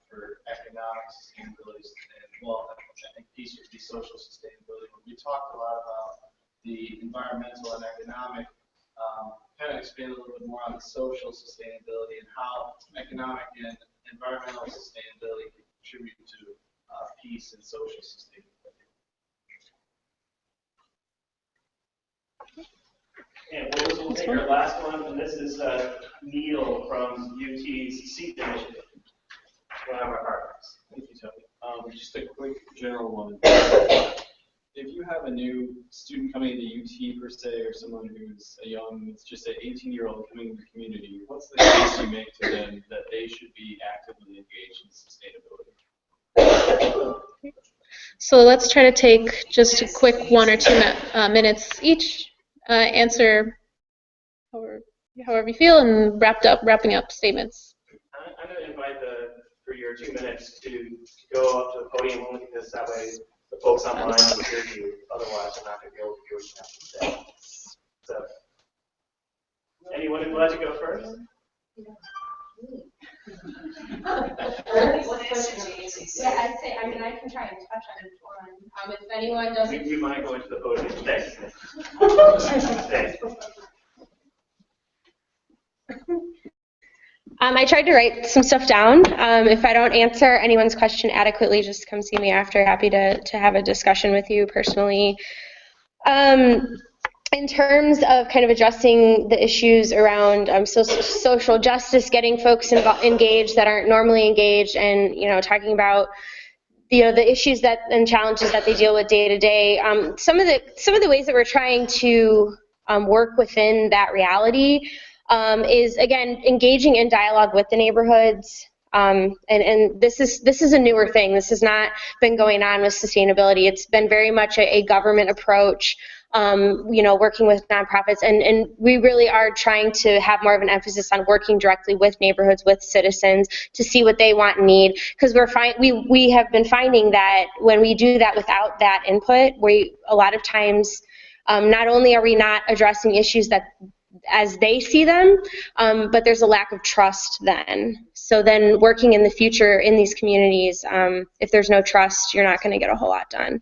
for economic sustainability? Well, I think peace would be social sustainability. But we talked a lot about the environmental and economic. Kind of expand a little bit more on the social sustainability and how economic and environmental sustainability can contribute to peace and social sustainability. And we'll take our last one, and this is Neil from UT's SEED initiative, one of our partners. Thank you, Tony. Just a quick general one. If you have a new student coming into UT per se, or someone who's a young, it's just an 18-year-old coming into the community, what's the case you make to them that they should be actively engaged in sustainability? So let's try to take just a quick 1 or 2 minutes each, answer however you feel, and wrapping up statements. I'm going to invite for your 2 minutes to go up to the podium only because that way the folks online will hear you. Otherwise, I'm not going to be able to hear what you have to say. So, anyone would like to go first? Yeah, I'd say, I mean, I can try and touch on each one. If anyone doesn't... We might go into the podium. Thanks. Thanks. I tried to write some stuff down. If I don't answer anyone's question adequately, just come see me after. Happy to have a discussion with you personally. In terms of kind of addressing the issues around social justice, getting folks engaged that aren't normally engaged, and talking about the issues and challenges that they deal with day to day. Some of the ways that we're trying to work within that reality is, again, engaging in dialogue with the neighborhoods. And this is a newer thing. This has not been going on with sustainability. It's been very much a government approach, working with nonprofits, and we really are trying to have more of an emphasis on working directly with neighborhoods, with citizens, to see what they want and need. Because we have been finding that when we do that without that input, a lot of times not only are we not addressing issues that as they see them, but there's a lack of trust then. So then working in the future in these communities, if there's no trust, you're not going to get a whole lot done.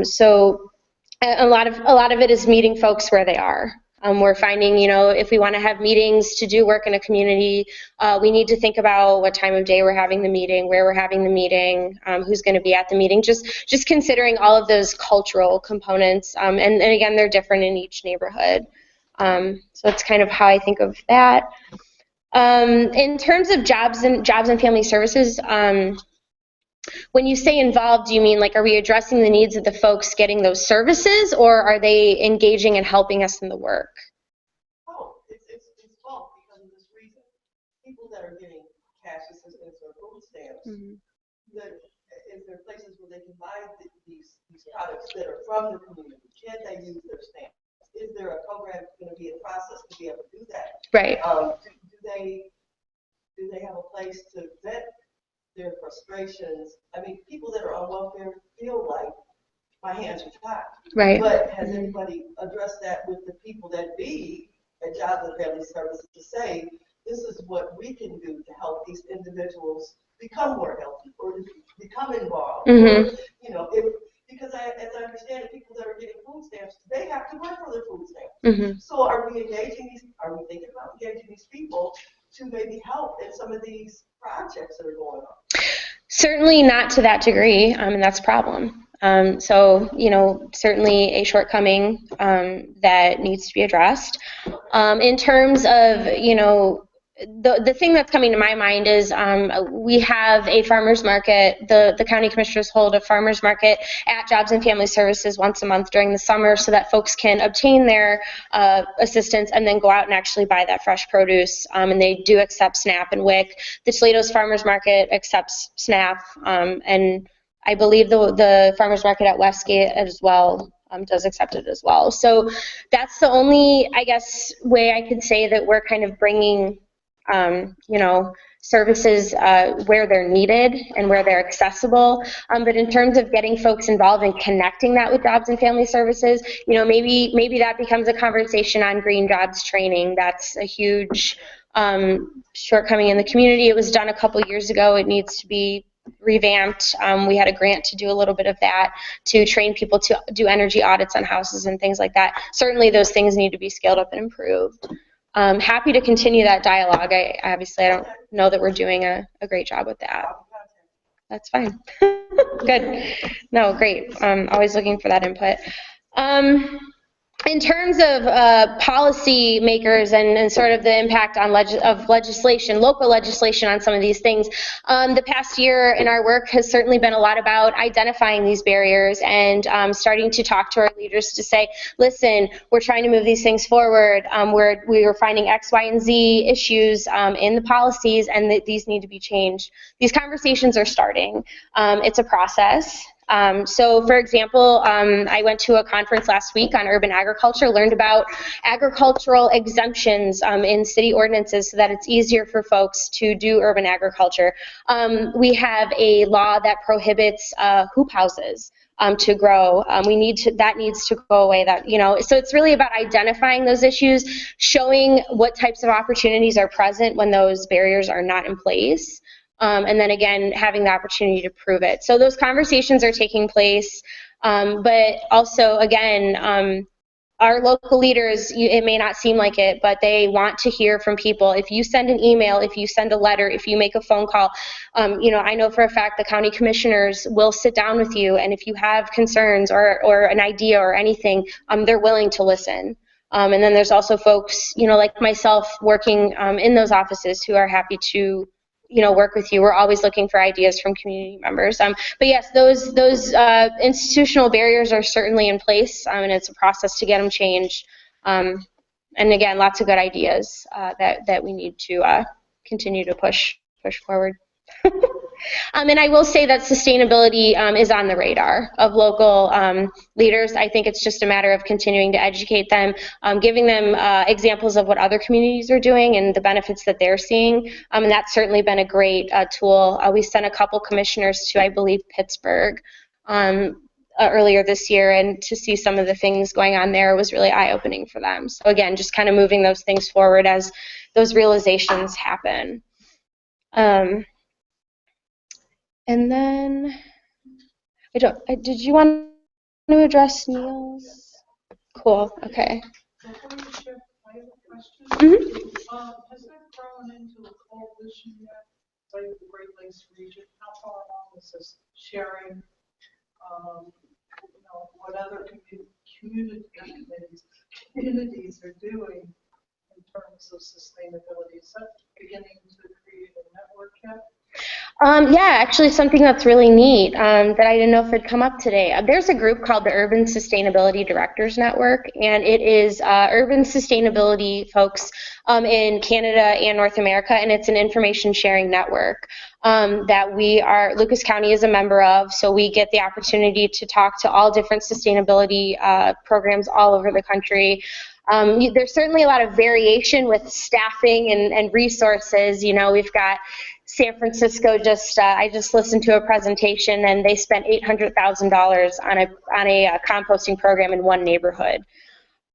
So a lot of it is meeting folks where they are. We're finding, if we want to have meetings to do work in a community, we need to think about what time of day we're having the meeting, where we're having the meeting, who's going to be at the meeting, just considering all of those cultural components. And again, they're different in each neighborhood. So that's kind of how I think of that. In terms of jobs and family services, when you say involved, do you mean are we addressing the needs of the folks getting those services, or are they engaging and helping us in the work? Oh, it's both because of this reason. People that are getting cash assistance or food stamps, is there places where they can buy these products that are from the community? Can they use their stamps? Is there a program going to be in process to be able to do that? Right. Do they have a place to vet their frustrations? I mean, people that are on welfare feel like my hands are tied. Right. But has anybody addressed that with the people that be at Jobs and Family Services to say, this is what we can do to help these individuals become more healthy or become involved? Mm-hmm. Or, because as I understand it, people that are getting food stamps, they have to work for their food stamps. Mm-hmm. So are we thinking about engaging these people to maybe help in some of these projects that are going on? Certainly not to that degree, and that's a problem. So, certainly a shortcoming that needs to be addressed. In terms of, the thing that's coming to my mind is we have a farmers market. The county commissioners hold a farmers market at Jobs and Family Services once a month during the summer so that folks can obtain their assistance and then go out and actually buy that fresh produce. And they do accept SNAP and WIC. The Toledo's farmers market accepts SNAP, and I believe the farmers market at Westgate as well does accept it as well. So that's the only, I guess, way I could say that we're kind of bringing services where they're needed and where they're accessible. But in terms of getting folks involved and connecting that with jobs and family services, you know, maybe that becomes a conversation on green jobs training. That's a huge shortcoming in the community. It was done a couple years ago. It needs to be revamped. We had a grant to do a little bit of that, to train people to do energy audits on houses and things like that. Certainly those things need to be scaled up and improved. Happy to continue that dialogue. I don't know that we're doing a great job with that. That's fine. Good. No, great. Always looking for that input. In terms of policy makers and sort of the impact on legislation, local legislation on some of these things, the past year in our work has certainly been a lot about identifying these barriers and starting to talk to our leaders to say, listen, we're trying to move these things forward. We are finding X, Y, and Z issues in the policies, and that these need to be changed. These conversations are starting. It's a process. So, for example, I went to a conference last week on urban agriculture, learned about agricultural exemptions in city ordinances so that it's easier for folks to do urban agriculture. We have a law that prohibits hoop houses to grow. That needs to go away. So it's really about identifying those issues, showing what types of opportunities are present when those barriers are not in place. And then again, having the opportunity to prove it. So those conversations are taking place, but also again, our local leaders, it may not seem like it, but they want to hear from people. If you send an email, if you send a letter, if you make a phone call, I know for a fact the county commissioners will sit down with you, and if you have concerns or an idea or anything, they're willing to listen. And then there's also folks, like myself working in those offices who are happy to work with you. We're always looking for ideas from community members. But yes, those institutional barriers are certainly in place, and it's a process to get them changed. And again, lots of good ideas that we need to continue to push forward. And I will say that sustainability is on the radar of local leaders. I think it's just a matter of continuing to educate them, giving them examples of what other communities are doing and the benefits that they're seeing. And that's certainly been a great tool. We sent a couple commissioners to, I believe, Pittsburgh earlier this year, and to see some of the things going on there was really eye-opening for them. So again, just kind of moving those things forward as those realizations happen. And then, did you want to address Neil's? Cool, okay. Before you share, I have a question. Has that grown into a coalition yet, like the Great Lakes region? How far along is this sharing, what other communities are doing in terms of sustainability? Is that beginning to create a network yet? Yeah, actually something that's really neat that I didn't know if it'd come up today. There's a group called the Urban Sustainability Directors Network, and it is urban sustainability folks in Canada and North America, and it's an information sharing network that Lucas County is a member of, so we get the opportunity to talk to all different sustainability programs all over the country. There's certainly a lot of variation with staffing and resources. We've got San Francisco. I just listened to a presentation, and they spent $800,000 on a composting program in one neighborhood.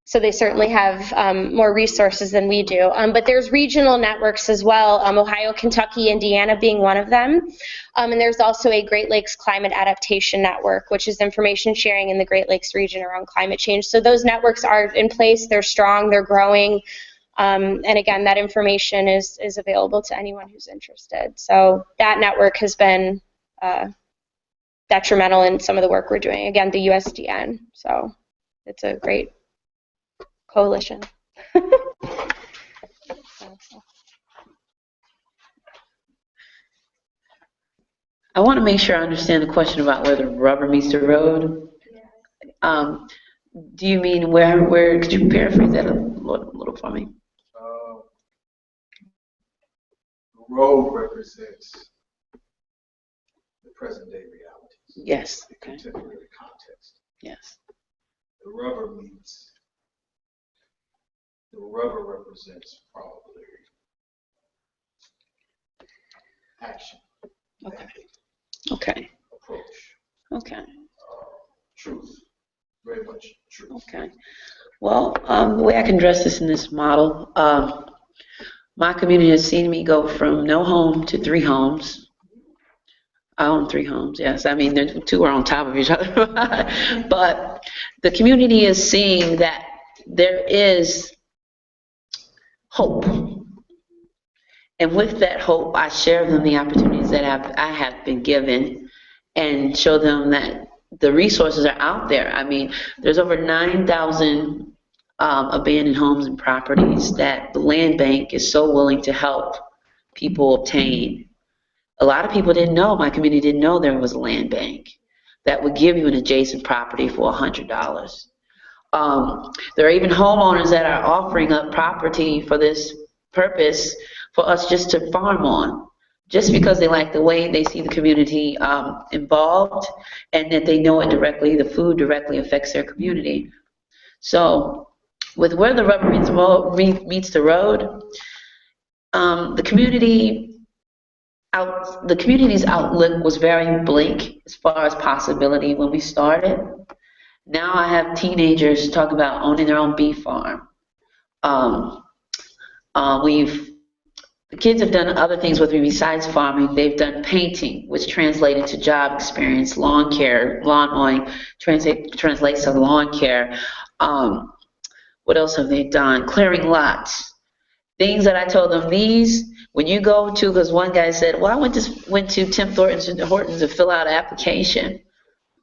So they certainly have more resources than we do. But there's regional networks as well, Ohio, Kentucky, Indiana being one of them. And there's also a Great Lakes Climate Adaptation Network, which is information sharing in the Great Lakes region around climate change. So those networks are in place, they're strong, they're growing. And again, that information is available to anyone who's interested. So that network has been detrimental in some of the work we're doing. Again, the USDN. So it's a great coalition. I want to make sure I understand the question about where the rubber meets the road. Do you mean where could you paraphrase that a little for me? The road represents the present day reality. Yes. The contemporary context. Yes. The rubber represents probably action. Okay. Okay. Approach. Okay. Truth. Very much truth. Okay. Well, the way I can address this in this model, my community has seen me go from no home to 3 homes. I own 3 homes, yes. I mean, the 2 are on top of each other. But the community is seeing that there is hope. And with that hope, I share them the opportunities that I have been given and show them that the resources are out there. I mean, there's over 9,000 abandoned homes and properties that the land bank is so willing to help people obtain. A lot of people didn't know, my community didn't know there was a land bank that would give you an adjacent property for $100. There are even homeowners that are offering up property for this purpose for us just to farm on, just because they like the way they see the community involved and that they know it directly, the food directly affects their community. So with where the rubber meets the road, the community's outlook was very bleak as far as possibility when we started. Now I have teenagers talk about owning their own beef farm. The kids have done other things with me besides farming. They've done painting, which translated to job experience, lawn care, lawn mowing, translates to lawn care. What else have they done? Clearing lots. Things that I told them, these, when you go to, because one guy said, well, I went to Tim Hortons to fill out an application.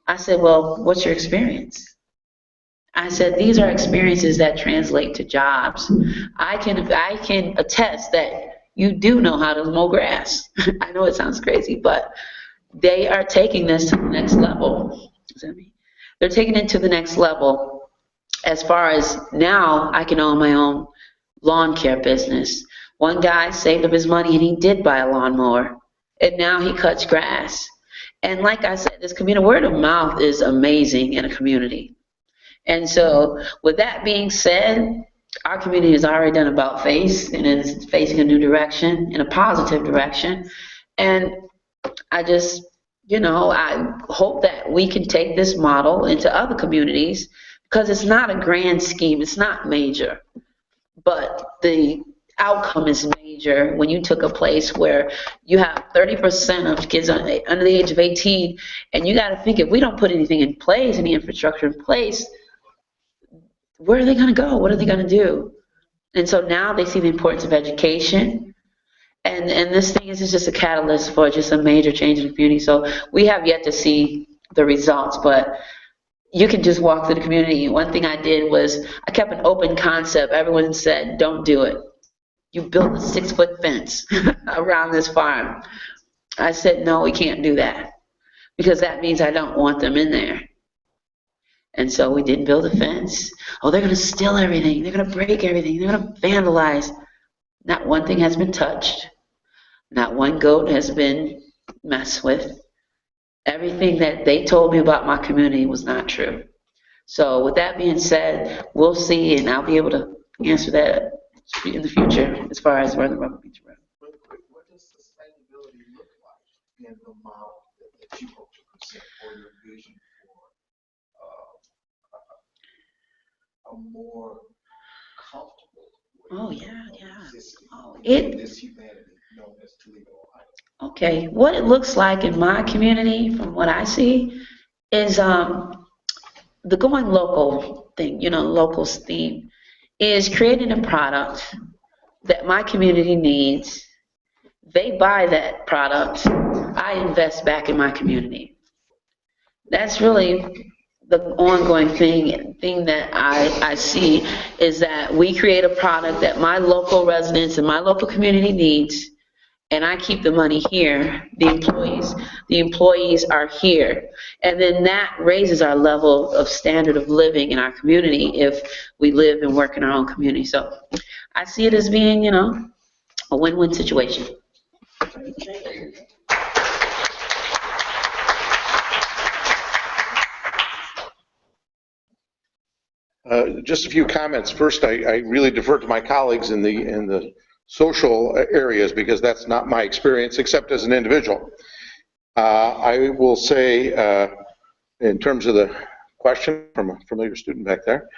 I said, well, what's your experience? I said, these are experiences that translate to jobs. I can attest that you do know how to mow grass. I know it sounds crazy, but they are taking this to the next level. Does that mean? They're taking it to the next level as far as now I can own my own lawn care business. One guy saved up his money and he did buy a lawnmower, and now he cuts grass. And like I said, this community, word of mouth is amazing in a community. And so with that being said, our community has already done about face and is facing a new direction, in a positive direction. And I just, I hope that we can take this model into other communities, because it's not a grand scheme, it's not major, but the outcome is major when you took a place where you have 30% of kids under the age of 18, and you got to think, if we don't put anything in place, any infrastructure in place, where are they going to go? What are they going to do? And so now they see the importance of education, and this thing is just a catalyst for just a major change in the community. So we have yet to see the results, but you can just walk through the community. One thing I did was I kept an open concept. Everyone said, don't do it. You built a 6-foot fence around this farm. I said, no, we can't do that, because that means I don't want them in there. And so we didn't build a fence. Oh, they're going to steal everything. They're going to break everything. They're going to vandalize. Not one thing has been touched. Not one goat has been messed with. Everything that they told me about my community was not true. So with that being said, we'll see, and I'll be able to answer that in the future as far as where the rubber meets the road. What does sustainability look like in the model that you hope to present, or your vision for a more comfortable way of existing in this humanity known as Toledo, Ohio? Okay, what it looks like in my community, from what I see, is the going local thing, local theme, is creating a product that my community needs. They buy that product. I invest back in my community. That's really the ongoing thing that I see, is that we create a product that my local residents and my local community needs, and I keep the money here. The employees are here. And then that raises our level of standard of living in our community if we live and work in our own community. So I see it as being, a win-win situation. Just a few comments. First, I really defer to my colleagues in the social areas, because that's not my experience, except as an individual. I will say, in terms of the question from a familiar student back there,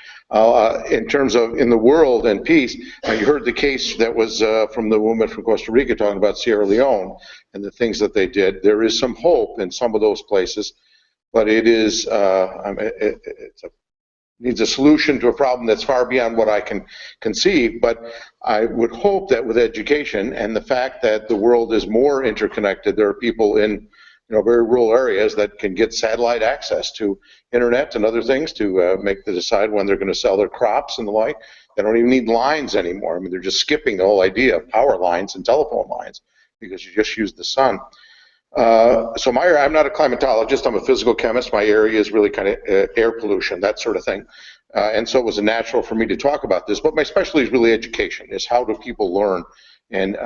in terms of in the world and peace, you heard the case that was from the woman from Costa Rica talking about Sierra Leone and the things that they did. There is some hope in some of those places, but it is needs a solution to a problem that's far beyond what I can conceive. But I would hope that with education and the fact that the world is more interconnected, there are people in very rural areas that can get satellite access to internet and other things to make them decide when they're going to sell their crops and the like. They don't even need lines anymore. I mean, they're just skipping the whole idea of power lines and telephone lines because you just use the sun. So I'm not a climatologist, I'm a physical chemist. My area is really kind of air pollution, that sort of thing. And so it was natural for me to talk about this, but my specialty is really education, is how do people learn, and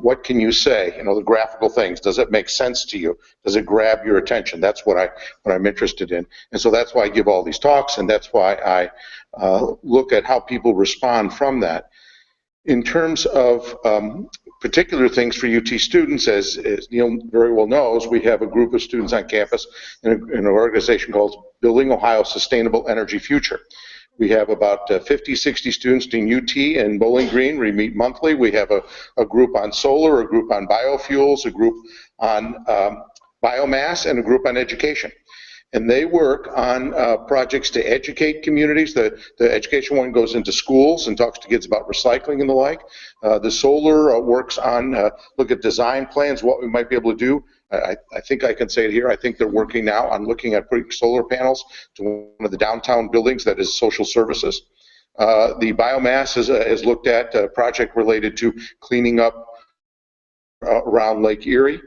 what can you say, the graphical things. Does it make sense to you? Does it grab your attention? That's what I'm interested in. And so that's why I give all these talks, and that's why I look at how people respond from that. In terms of particular things for UT students, as Neil very well knows, we have a group of students on campus in an organization called Building Ohio's Sustainable Energy Future. We have about 50, 60 students in UT and Bowling Green. We meet monthly. We have a group on solar, a group on biofuels, a group on biomass, and a group on education. And they work on projects to educate communities. The education one goes into schools and talks to kids about recycling and the like. The solar works on look at design plans, what we might be able to do. I think I can say it here. I think they're working now on looking at putting solar panels to one of the downtown buildings that is social services. The biomass is looked at, a project related to cleaning up around Lake Erie.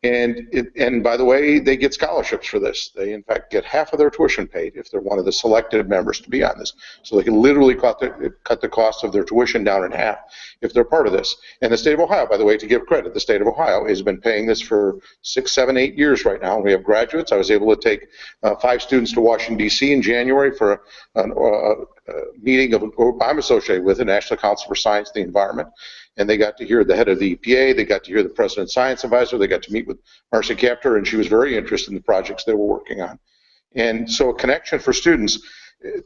And by the way, they get scholarships for this. They, in fact, get half of their tuition paid if they're one of the selected members to be on this. So they can literally cut the cost of their tuition down in half if they're part of this. And the state of Ohio, by the way, to give credit, the state of Ohio has been paying this for 6, 7, 8 years right now. We have graduates. I was able to take 5 students to Washington, D.C. in January for a meeting of a group I'm associated with, the National Council for Science and the Environment. And they got to hear the head of the EPA, they got to hear the president's science advisor, they got to meet with Marcia Kaptur, and she was very interested in the projects they were working on. And so a connection for students,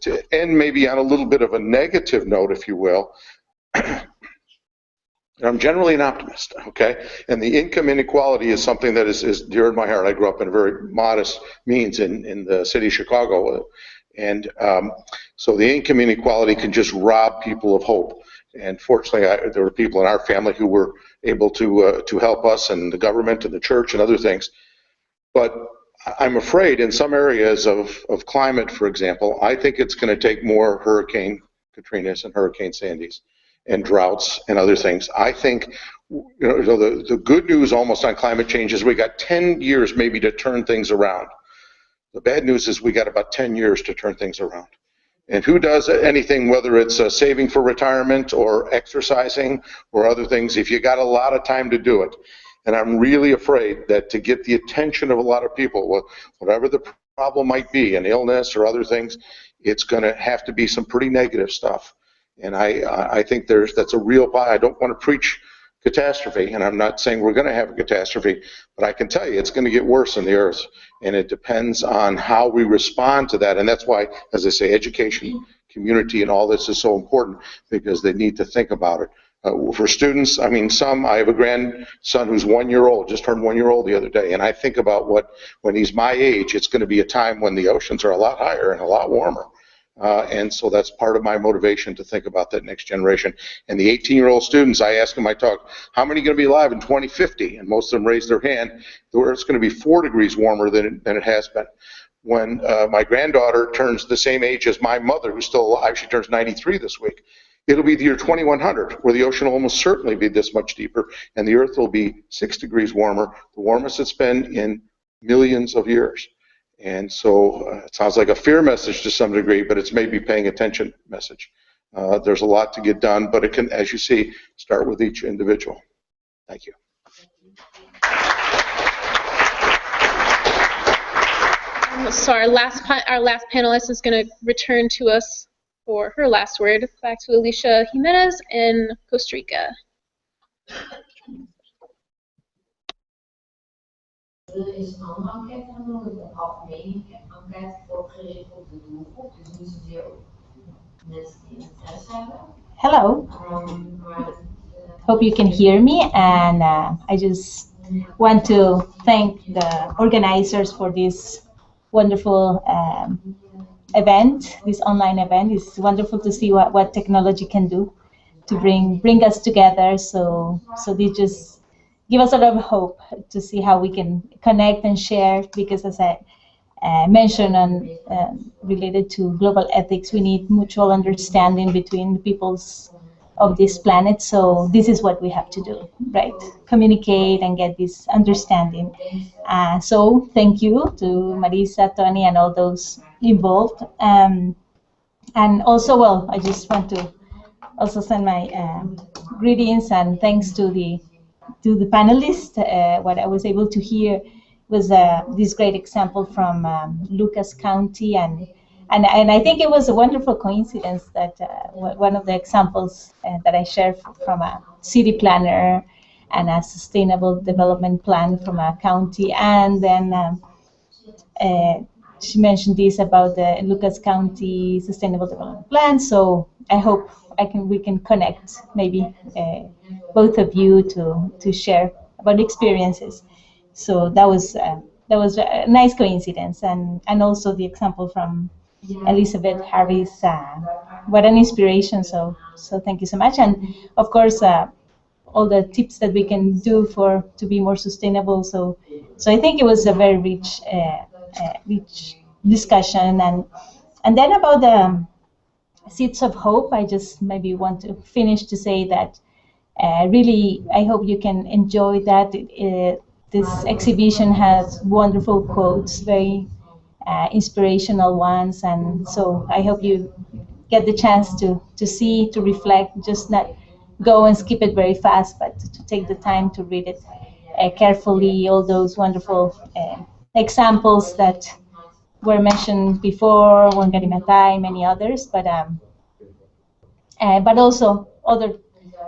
to end maybe on a little bit of a negative note, if you will. I'm generally an optimist, okay? And the income inequality is something that is dear to my heart. I grew up in very modest means in the city of Chicago. And so the income inequality can just rob people of hope. And fortunately, there were people in our family who were able to help us, and the government and the church and other things. But I'm afraid in some areas of climate, for example, I think it's going to take more Hurricane Katrinas and Hurricane Sandys and droughts and other things. I think the good news almost on climate change is we got 10 years maybe to turn things around. The bad news is we got about 10 years to turn things around. And who does anything, whether it's saving for retirement or exercising or other things, if you got a lot of time to do it. And I'm really afraid that to get the attention of a lot of people, whatever the problem might be, an illness or other things, it's going to have to be some pretty negative stuff. And I think that's a real, I don't want to preach catastrophe, and I'm not saying we're going to have a catastrophe, but I can tell you it's going to get worse in the earth, and it depends on how we respond to that. And that's why, as I say, education, community, and all this is so important, because they need to think about it. For students, I mean, I have a grandson who's 1 year old, just turned 1 year old the other day, and I think about when he's my age, it's going to be a time when the oceans are a lot higher and a lot warmer. And so that's part of my motivation to think about that next generation. And the 18-year-old students, I ask them, I talk, how many are going to be alive in 2050? And most of them raise their hand, where it's going to be 4 degrees warmer than it has been. When my granddaughter turns the same age as my mother, who's still alive, she turns 93 this week, it'll be the year 2100, where the ocean will almost certainly be this much deeper, and the Earth will be 6 degrees warmer, the warmest it's been in millions of years. And so it sounds like a fear message to some degree, but it's maybe paying attention message. There's a lot to get done, but it can, as you see, start with each individual. Thank you. So our last panelist is going to return to us for her last word. Back to Alicia Jimenez in Costa Rica. Er is een andere enquête genoemd, de algemene enquête voorgericht op de doelgroep, dus niet zozeer op mensen die interesse hebben. Hello. Hope you can hear me, and I just want to thank the organizers for this wonderful event, this online event. It's wonderful to see what technology can do to bring us together. So they just give us a lot of hope to see how we can connect and share, because as I mentioned on related to global ethics, we need mutual understanding between the peoples of this planet. So this is what we have to do, right? Communicate and get this understanding. So thank you to Marisa, Tony, and all those involved. And also, well, I just want to also send my greetings and thanks to the panelists. What I was able to hear was this great example from Lucas County, and I think it was a wonderful coincidence that one of the examples that I shared from a city planner and a sustainable development plan from a county, and then she mentioned this about the Lucas County Sustainable Development Plan. So I hope we can connect maybe both of you to share about experiences. So that was a nice coincidence, and also the example from Elizabeth Harris. What an inspiration! So thank you so much, and of course all the tips that we can do to be more sustainable. So I think it was a very rich discussion, and then about the Seeds of Hope, I just maybe want to finish to say that really I hope you can enjoy that. This exhibition has wonderful quotes, very inspirational ones, and so I hope you get the chance to see, to reflect, just not go and skip it very fast, but to take the time to read it carefully, all those wonderful examples that were mentioned before, Wangari Maathai, many others, but also other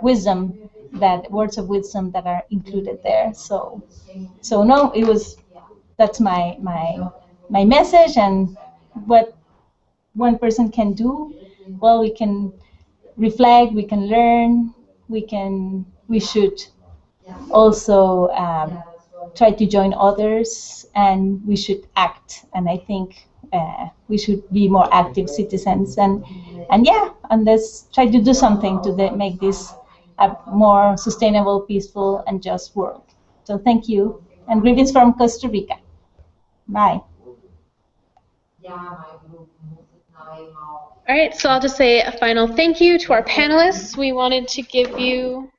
words of wisdom that are included there. So no, that's my message, and what one person can do. Well, we can reflect, we can learn, we should also try to join others, and we should act. And I think we should be more active citizens, and let's try to do something to make this a more sustainable, peaceful, and just world. So thank you, and greetings from Costa Rica. Bye. All right, so I'll just say a final thank you to our panelists. We wanted to give you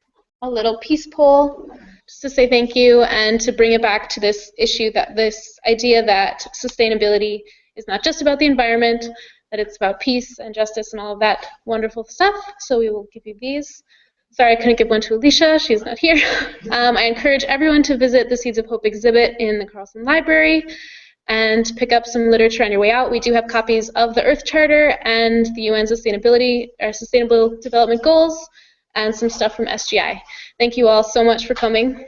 a little peace poll just to say thank you and to bring it back to this issue, that this idea that sustainability is not just about the environment, that it's about peace and justice and all of that wonderful stuff. So we will give you these. Sorry, I couldn't give one to Alicia. She's not here. I encourage everyone to visit the Seeds of Hope exhibit in the Carlson Library and pick up some literature on your way out. We do have copies of the Earth Charter and the UN Sustainable Development Goals and some stuff from SGI. Thank you all so much for coming.